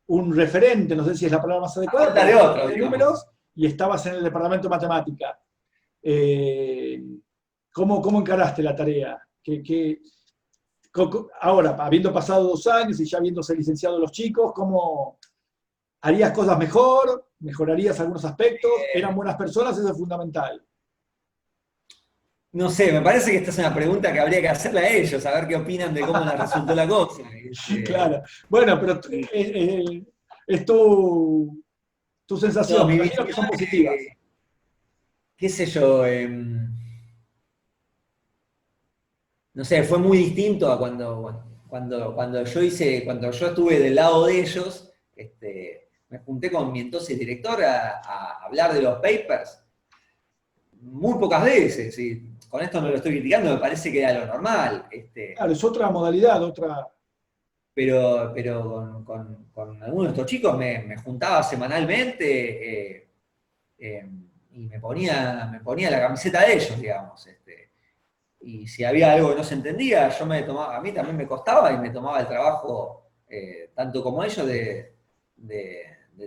un referente, no sé si es la palabra más A adecuada, falta pero de en otro, teoría de digamos. números y estabas en el departamento de matemática. Eh, ¿cómo encaraste la tarea? Ahora, habiendo pasado 2 años y ya habiéndose licenciado los chicos, ¿cómo harías cosas mejor? ¿Mejorarías algunos aspectos? ¿Eran buenas personas? Eso es fundamental. No sé, me parece que esta es una pregunta que habría que hacerle a ellos, a ver qué opinan de cómo les resultó la cosa. Claro. Bueno, pero Y, es tu no, sensación. Me mi imagino que visión, son positivas. qué sé yo, no sé, fue muy distinto a cuando yo estuve del lado de ellos, me junté con mi entonces director a hablar de los papers muy pocas veces, y con esto no lo estoy criticando, me parece que era lo normal, Claro, es otra modalidad, otra. pero con algunos de estos chicos me juntaba semanalmente eh, y me ponía la camiseta de ellos, digamos. Y si había algo que no se entendía, a mí también me costaba y me tomaba el trabajo tanto como ellos, de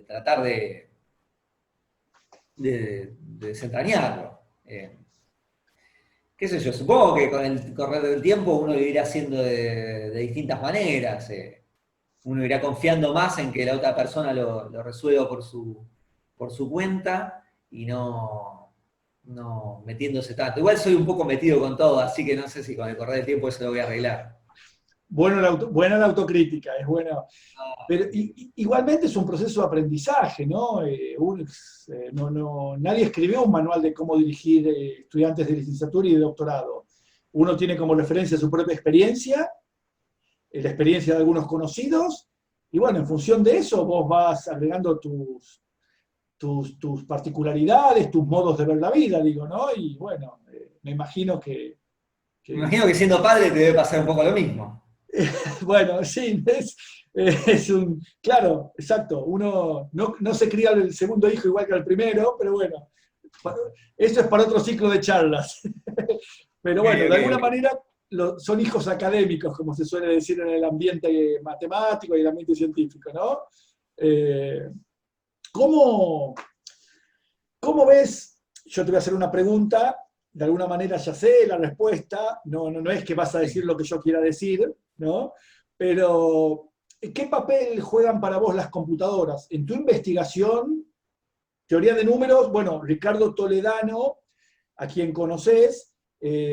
tratar de desentrañarlo. Qué sé yo, supongo que con el correr del tiempo uno lo irá haciendo de distintas maneras. Uno irá confiando más en que la otra persona lo resuelva por su cuenta y no metiéndose tanto. Igual soy un poco metido con todo, así que no sé si con el correr del tiempo eso lo voy a arreglar. Bueno, buena la autocrítica, es buena. Ah, Pero sí. igualmente es un proceso de aprendizaje, ¿no? Nadie escribió un manual de cómo dirigir estudiantes de licenciatura y de doctorado. Uno tiene como referencia su propia experiencia, la experiencia de algunos conocidos, y bueno, en función de eso vos vas agregando tus particularidades, tus modos de ver la vida, digo, ¿no? Y bueno, me imagino Me que imagino que siendo padre te debe pasar un poco lo mismo. bueno, sí, claro, exacto, uno no se cría el segundo hijo igual que el primero, pero bueno, eso es para otro ciclo de charlas. Pero Ok, bueno, de ok, alguna ok. manera son hijos académicos, como se suele decir en el ambiente matemático y el ambiente científico, ¿no? Eh, ¿cómo, ¿Cómo ves? Yo te voy a hacer una pregunta, de alguna manera ya sé la respuesta, no es que vas a decir Sí. lo que yo quiera decir, ¿no? Pero, ¿qué papel juegan para vos las computadoras? En tu investigación, teoría de números, bueno, Ricardo Toledano, a quien conocés,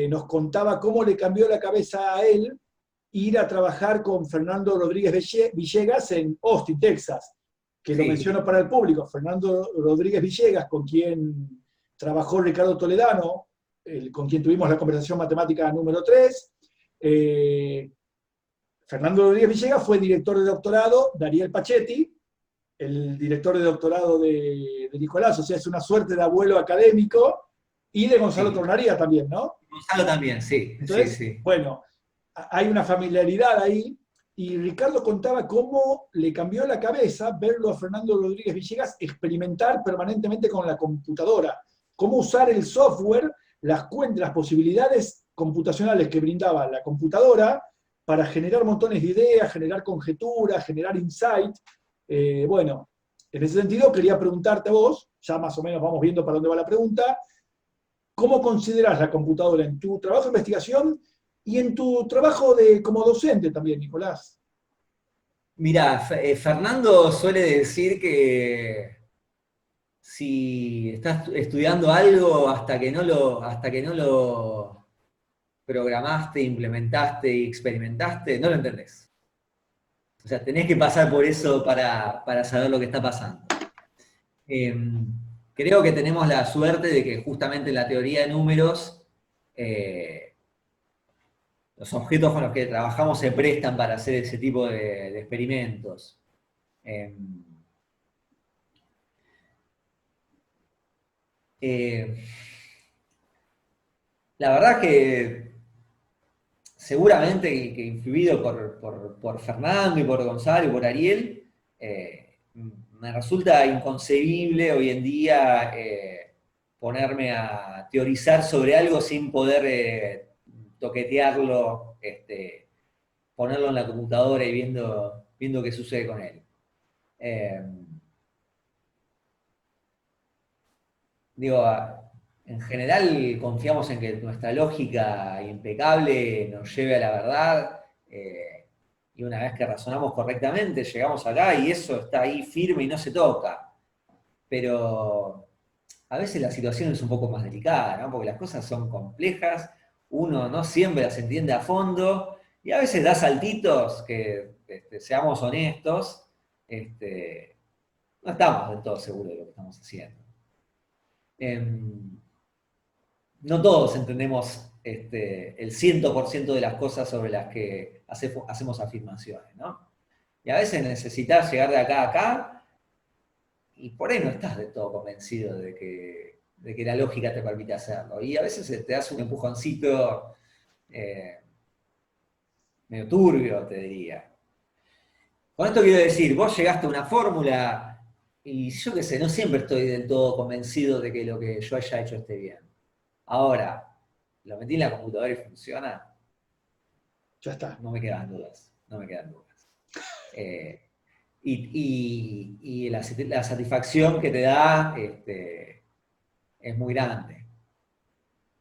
nos contaba cómo le cambió la cabeza a él ir a trabajar con Fernando Rodríguez Villegas en Austin, Texas, que lo Sí. menciono para el público. Fernando Rodríguez Villegas, con quien trabajó Ricardo Toledano, con quien tuvimos la conversación matemática número 3. Fernando Rodríguez Villegas fue director de doctorado, Dariel Pachetti, el director de doctorado de Nicolás, o sea, es una suerte de abuelo académico, y de Gonzalo Sí. Tornaría también, ¿no? Gonzalo también, sí, sí, Entonces, sí. bueno, hay una familiaridad ahí, y Ricardo contaba cómo le cambió la cabeza verlo a Fernando Rodríguez Villegas experimentar permanentemente con la computadora, cómo usar el software, las cuentas, las posibilidades computacionales que brindaba la computadora para generar montones de ideas, generar conjeturas, generar insight. Bueno, en ese sentido quería preguntarte a vos, ya más o menos vamos viendo para dónde va la pregunta, ¿cómo consideras la computadora en tu trabajo de investigación y en tu trabajo como docente también, Nicolás? Mira, Fernando suele decir que si estás estudiando algo hasta que no lo programaste, implementaste y experimentaste, no lo entendés. O sea, tenés que pasar por eso para saber lo que está pasando. Eh, Creo que tenemos la suerte de que justamente en la teoría de números, eh, los objetos con los que trabajamos se prestan para hacer ese tipo de experimentos. Eh, eh, la verdad que seguramente que influido por Fernando y por Gonzalo y por Ariel, me resulta inconcebible hoy en día ponerme a teorizar sobre algo sin poder toquetearlo, ponerlo en la computadora y viendo qué sucede con él. Eh, Digo, en general confiamos en que nuestra lógica impecable nos lleve a la verdad, y una vez que razonamos correctamente llegamos acá y eso está ahí firme y no se toca. Pero a veces la situación es un poco más delicada, ¿no? Porque las cosas son complejas, uno no siempre las entiende a fondo y a veces da saltitos que, seamos honestos, no estamos del todo seguros de lo que estamos haciendo. Em, no todos entendemos el 100% de las cosas sobre las que hacemos afirmaciones, ¿no? Y a veces necesitas llegar de acá a acá y por ahí no estás del todo convencido de que la lógica te permite hacerlo. Y a veces te das un empujoncito eh, medio turbio, te diría. Con esto quiero decir, vos llegaste a una fórmula y yo qué sé, no siempre estoy del todo convencido de que lo que yo haya hecho esté bien. Ahora, lo metí en la computadora y funciona, Ya está. no me quedan dudas, no me quedan dudas. Eh, y la satisfacción que te da es muy grande.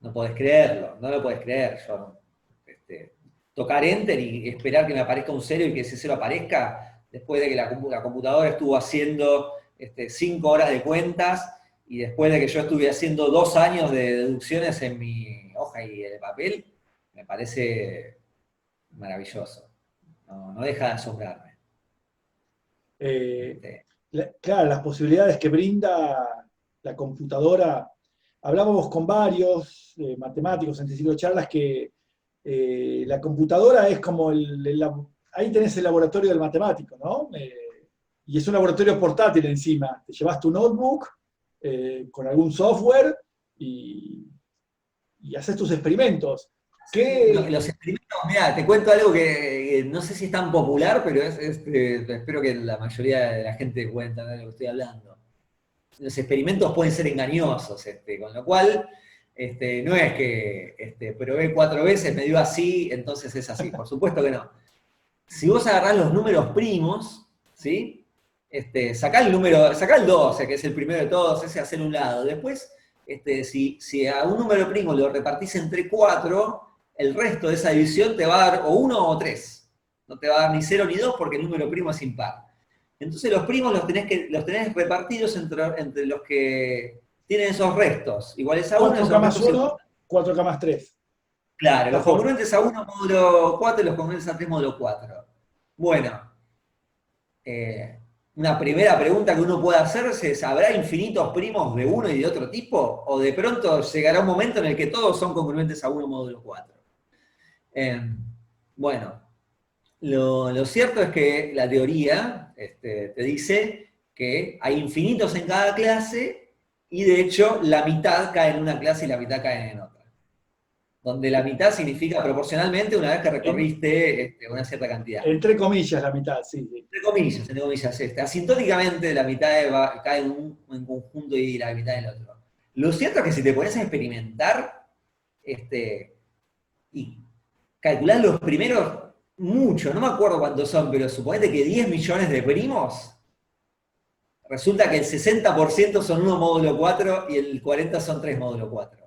No podés creerlo, no lo podés creer. Yo, tocar Enter y esperar que me aparezca un cero y que ese cero aparezca después de que la computadora estuvo haciendo 5 horas de cuentas y después de que yo estuve haciendo 2 años de deducciones en mi hoja y de papel, me parece maravilloso. No deja de asombrarme. Eh, Este, claro, las posibilidades que brinda la computadora. Hablábamos con varios matemáticos en este ciclo de charlas que la computadora es como ahí tenés el laboratorio del matemático, ¿no? Y es un laboratorio portátil encima. Te llevas tu notebook con algún software y, y haces tus experimentos. ¿Qué? Los experimentos, mira, te cuento algo que no sé si es tan popular, pero espero que la mayoría de la gente pueda entender de lo que estoy hablando. Los experimentos pueden ser engañosos, con lo cual no es que probé 4 veces, me dio así, entonces es así. Por supuesto que no. Si vos agarrás los números primos, ¿sí? Sacá el 12, que es el primero de todos, ese hacer un lado. Después, si a un número primo lo repartís entre 4, el resto de esa división te va a dar o 1 o 3. No te va a dar ni 0 ni 2 porque el número primo es impar. Entonces los primos los tenés repartidos entre los que tienen esos restos, iguales a 1, 4K esos más restos iguales. 1, 4K más 3. Claro, los Mejor. congruentes a 1 módulo 4 y los congruentes a 3 módulo 4. Bueno, eh, una primera pregunta que uno puede hacerse es, ¿habrá infinitos primos de uno y de otro tipo? ¿O de pronto llegará un momento en el que todos son congruentes a 1 módulo 4? Eh, bueno, lo cierto es que la teoría te dice que hay infinitos en cada clase y de hecho la mitad cae en una clase y la mitad cae en otra. Donde la mitad significa proporcionalmente una vez que En- recorriste una cierta cantidad. Entre comillas, la mitad, sí, sí. Entre comillas, asintóticamente la mitad cae en un conjunto y la mitad en el otro. Lo cierto es que si te pones a experimentar y calcular los primeros, mucho, no me acuerdo cuántos son, pero suponete que 10 millones de primos, resulta que el 60% son 1 módulo 4 y el 40% son 3 módulo 4.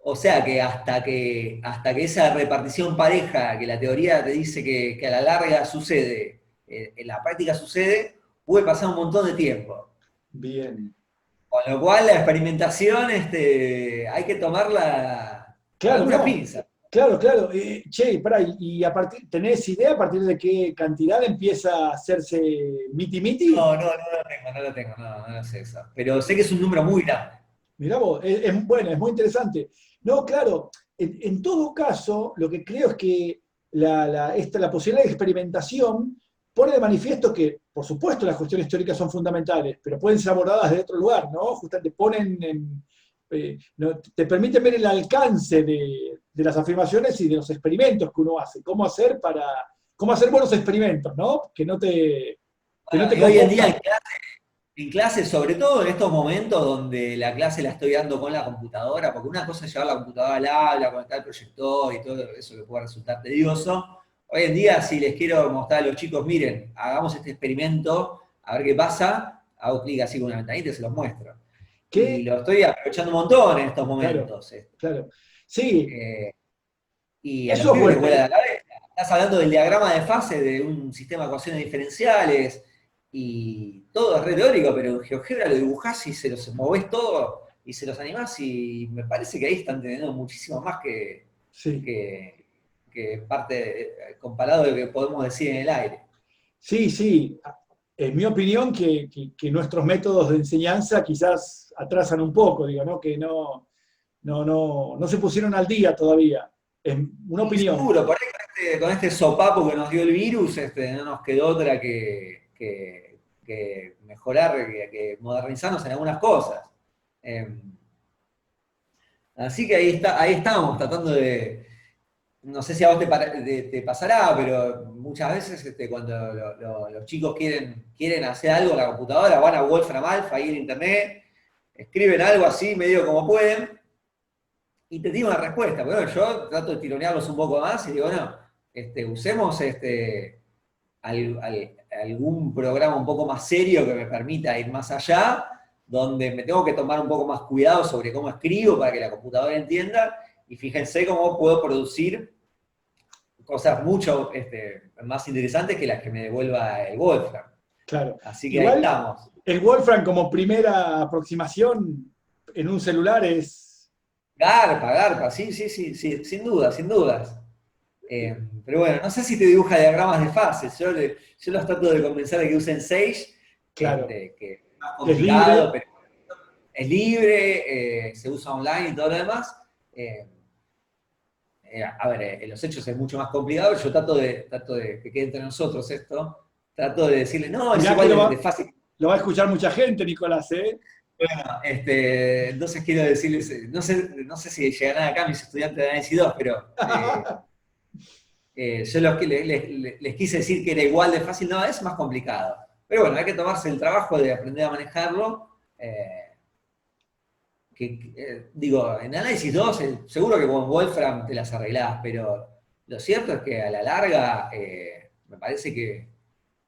O sea que hasta que esa repartición pareja, que la teoría te dice que a la larga sucede, en la práctica sucede, puede pasar un montón de tiempo. Bien. Con lo cual la experimentación hay que tomarla con Claro, algunas no. pinzas. Claro, claro. Che, pará, y ¿tenés idea a partir de qué cantidad empieza a hacerse miti-miti? No lo tengo, no sé eso. Pero sé que es un número muy grande. Mirá vos, bueno, es muy interesante. No, claro, en todo caso, lo que creo es que la posibilidad de experimentación pone de manifiesto que, por supuesto, las cuestiones teóricas son fundamentales, pero pueden ser abordadas de otro lugar, ¿no? Justamente te permiten ver el alcance de las afirmaciones y de los experimentos que uno hace. Cómo hacer buenos experimentos, ¿no? Que no te Y hoy en día confundan. en clase, sobre todo en estos momentos donde la clase la estoy dando con la computadora, porque una cosa es llevar la computadora al aula, conectar el proyector y todo eso que puede resultar tedioso. Hoy en día, si les quiero mostrar a los chicos, miren, hagamos este experimento, a ver qué pasa, hago clic así con una ventanita y se los muestro. Y Que, lo estoy aprovechando un montón en estos claro, momentos. claro. Sí, Eh, y a los eso es pibes les bueno. vuela la cabeza. Estás hablando del diagrama de fase de un sistema de ecuaciones diferenciales y todo es re teórico, pero en GeoGebra lo dibujás y se los movés todo y se los animás y me parece que ahí están teniendo muchísimo más Sí, que parte comparado de lo que podemos decir en el aire. sí, sí. En mi opinión, que nuestros métodos de enseñanza quizás atrasan un poco, digo, ¿no? Que no se pusieron al día todavía. Es una Y opinión. seguro, por ahí con este sopapo que nos dio el virus, no nos quedó otra que mejorar, que modernizarnos en algunas cosas. Eh, Así que ahí estamos, tratando de. No sé si a vos te pasará, pero muchas veces cuando los chicos quieren hacer algo en la computadora, van a Wolfram Alpha ahí en internet, escriben algo así, medio como pueden, y te tiran una respuesta. Bueno, yo trato de tironearlos un poco más y digo, no, usemos algún programa un poco más serio que me permita ir más allá, donde me tengo que tomar un poco más cuidado sobre cómo escribo para que la computadora entienda, y fíjense cómo puedo producir cosas mucho más interesantes que las que me devuelva el Wolfram. Claro. Así que ahí Igual, estamos. el Wolfram como primera aproximación en un celular es... Garpa, garpa, sí, sí, sí, sí, sin dudas, sin dudas. Pero bueno, no sé si te dibuja diagramas de fases. Yo los trato de convencer de que usen Sage, Claro, que es más que es complicado, libre. pero es libre, se usa online y todo lo demás. Eh, a ver, en los hechos es mucho más complicado. Yo trato de que quede entre nosotros esto. Trato de decirle, no, es Mirá que igual de fácil. lo va a escuchar mucha gente, Nicolás, ¿eh? Bueno, entonces quiero decirles, no sé si llegarán acá mis estudiantes de análisis 2, pero yo les quise decir que era igual de fácil, no, es más complicado. Pero bueno, hay que tomarse el trabajo de aprender a manejarlo. Digo, en análisis 2, seguro que con Wolfram te las arreglás, pero lo cierto es que a la larga me parece que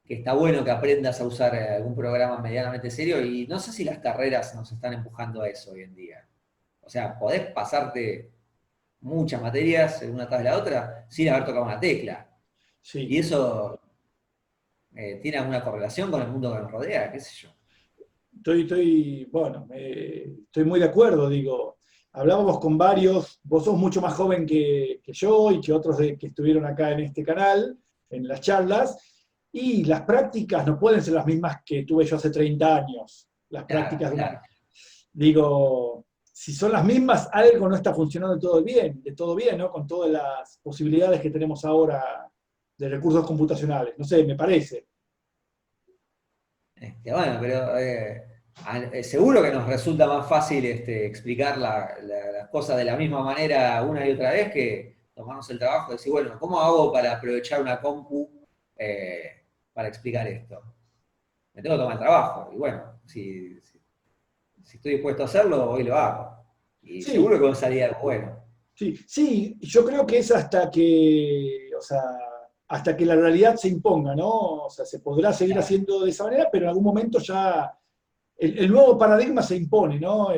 está bueno que aprendas a usar algún programa medianamente serio, y no sé si las carreras nos están empujando a eso hoy en día. O sea, podés pasarte muchas materias una tras de la otra sin haber tocado una tecla. Y Sí, eso tiene alguna correlación con el mundo que nos rodea, qué sé yo. bueno, estoy muy de acuerdo, digo. Hablábamos con varios, vos sos mucho más joven que yo y que otros que estuvieron acá en este canal, en las charlas, y las prácticas no pueden ser las mismas que tuve yo hace 30 años. Las Claro, prácticas de una... claro. Digo, si son las mismas, algo no está funcionando de todo bien, ¿no? Con todas las posibilidades que tenemos ahora de recursos computacionales. No sé, me parece. Bueno, pero seguro que nos resulta más fácil explicar las cosas de la misma manera una y otra vez que tomarnos el trabajo de decir, bueno, ¿cómo hago para aprovechar una compu para explicar esto? Me tengo que tomar el trabajo. Y bueno, si estoy dispuesto a hacerlo, hoy lo hago. Y seguro Sí, que va a salir algo bueno. sí, sí, yo creo que es hasta que, o sea, hasta que la realidad se imponga, ¿no? O sea, se podrá seguir Claro. haciendo de esa manera, pero en algún momento ya el nuevo paradigma se impone, ¿no?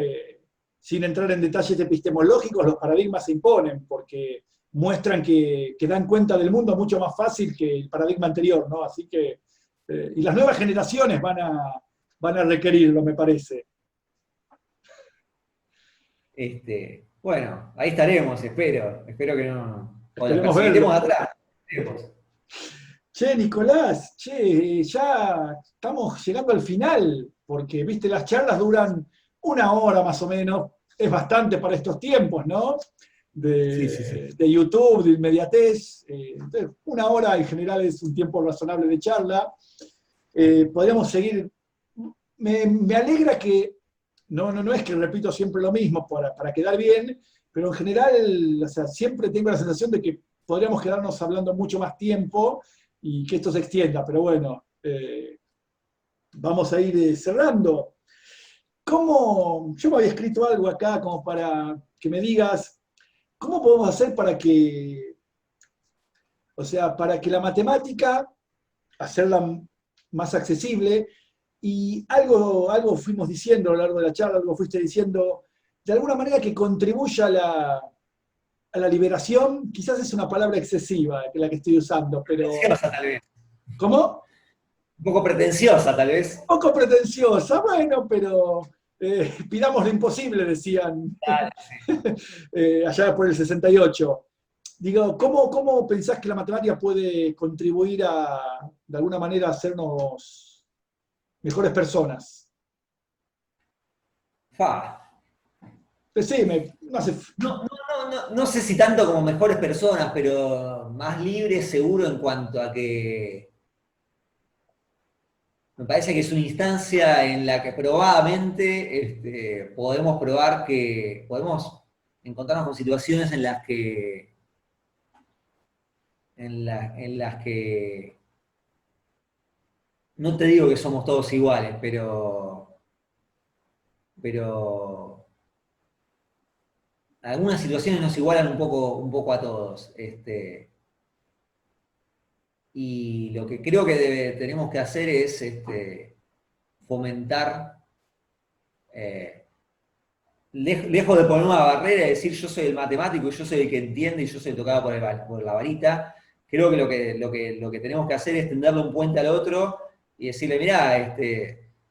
Sin entrar en detalles epistemológicos, los paradigmas se imponen porque muestran que dan cuenta del mundo mucho más fácil que el paradigma anterior, ¿no? Así que, y las nuevas generaciones van a requerirlo, me parece. Bueno, ahí estaremos, espero. Espero que no. O los Esperemos perseguiremos de verlo. atrás. Veremos. Che, Nicolás, che, ya estamos llegando al final, porque, viste, las charlas duran una hora más o menos, es bastante para estos tiempos, ¿no? Sí, sí, sí. De YouTube, de inmediatez, entonces, una hora en general es un tiempo razonable de charla. Podríamos seguir, me alegra que, no es que repito siempre lo mismo para quedar bien, pero en general, o sea, siempre tengo la sensación de que podríamos quedarnos hablando mucho más tiempo y que esto se extienda, pero bueno, vamos a ir cerrando. ¿Cómo? Yo me había escrito algo acá como para que me digas, ¿cómo podemos hacer para que, o sea, para que la matemática, hacerla más accesible, y algo fuimos diciendo a lo largo de la charla, algo fuiste diciendo, de alguna manera que contribuya a la liberación, quizás es una palabra excesiva la que estoy usando, pero Pretenciosa, tal vez. ¿cómo? Un poco pretenciosa, tal vez. Poco pretenciosa, bueno, pero pidamos lo imposible, decían Dale, sí. allá por el 68. Digo, ¿cómo pensás que la matemática puede contribuir de alguna manera, a hacernos mejores personas? Fa. Decime, no hace... No sé si tanto como mejores personas, pero más libres seguro en cuanto a que me parece que es una instancia en la que probadamente podemos probar que podemos encontrarnos con situaciones en las que no te digo que somos todos iguales, pero algunas situaciones nos igualan un poco a todos. y lo que creo que tenemos que hacer es fomentar, lejos de poner una barrera y decir yo soy el matemático y yo soy el que entiende y yo soy tocado por la varita, creo que lo que tenemos que hacer es tenderle un puente al otro y decirle, mirá,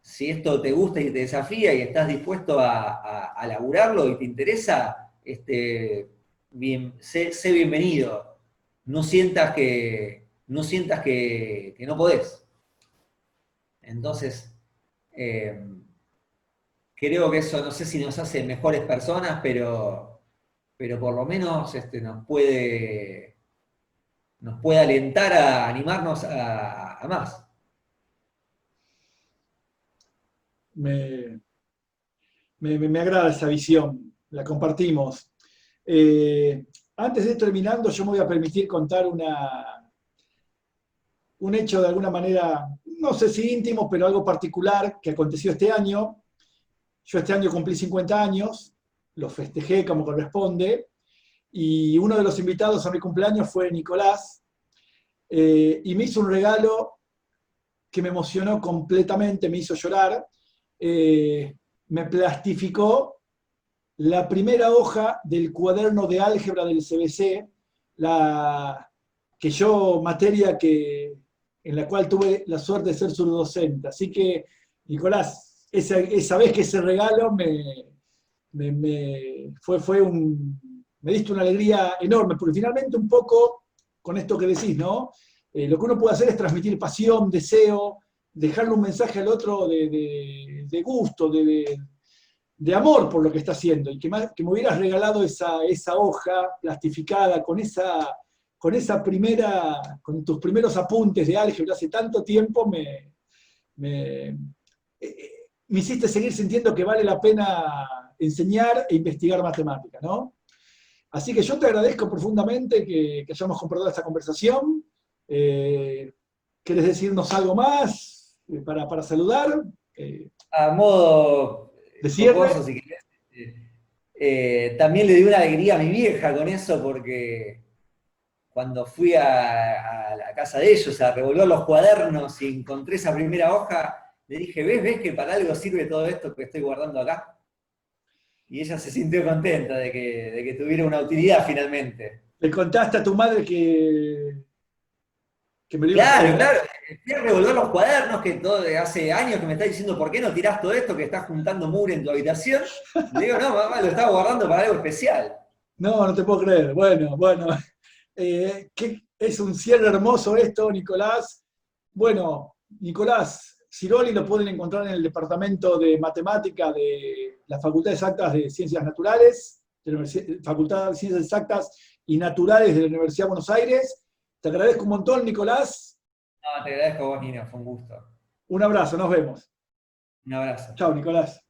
si esto te gusta y te desafía y estás dispuesto a laburarlo y te interesa, sé bienvenido. No sientas que no podés. Entonces, creo que eso, no sé si nos hace mejores personas, pero por lo menos nos puede alentar a animarnos a más. Me, me agrada esa visión, la compartimos. Antes de ir terminando, yo me voy a permitir contar un hecho de alguna manera, no sé si íntimo, pero algo particular que aconteció este año. Yo este año cumplí 50 años, lo festejé como corresponde, y uno de los invitados a mi cumpleaños fue Nicolás, y me hizo un regalo que me emocionó completamente, me hizo llorar. Me plastificó la primera hoja del cuaderno de álgebra del CBC, materia en la cual tuve la suerte de ser su docente. Así que, Nicolás, esa vez que ese regalo me diste una alegría enorme, porque finalmente un poco, con esto que decís, ¿no? Lo que uno puede hacer es transmitir pasión, deseo, dejarle un mensaje al otro de gusto, de amor por lo que está haciendo, y que me hubieras regalado esa hoja plastificada con tus primeros apuntes de álgebra hace tanto tiempo, me, me hiciste seguir sintiendo que vale la pena enseñar e investigar matemática, ¿no? Así que yo te agradezco profundamente que hayamos compartido esta conversación. ¿Querés decirnos algo más para saludar? A modo ¿De cierre? jocoso, si querés, también le di una alegría a mi vieja con eso, porque cuando fui a la casa de ellos a revolver los cuadernos y encontré esa primera hoja, le dije, ¿ves que para algo sirve todo esto que estoy guardando acá? Y ella se sintió contenta de que tuviera una utilidad finalmente. ¿Le contaste a tu madre que me lo ibas a Claro, regalar? claro, fui a revolver los cuadernos que hace años que me está diciendo, ¿por qué no tirás todo esto que estás juntando mugre en tu habitación? Le digo, no, mamá, lo estaba guardando para algo especial. No, no te puedo creer. Bueno, bueno. Es un cierre hermoso esto, Nicolás. Bueno, Nicolás Ciroli lo pueden encontrar en el Departamento de Matemática de la Facultad de Exactas de Ciencias Naturales, de la Facultad de Ciencias Exactas y Naturales de la Universidad de Buenos Aires. Te agradezco un montón, Nicolás. No, te agradezco a vos, Nino, fue un gusto. Un abrazo, nos vemos. Un abrazo. Chao, Nicolás.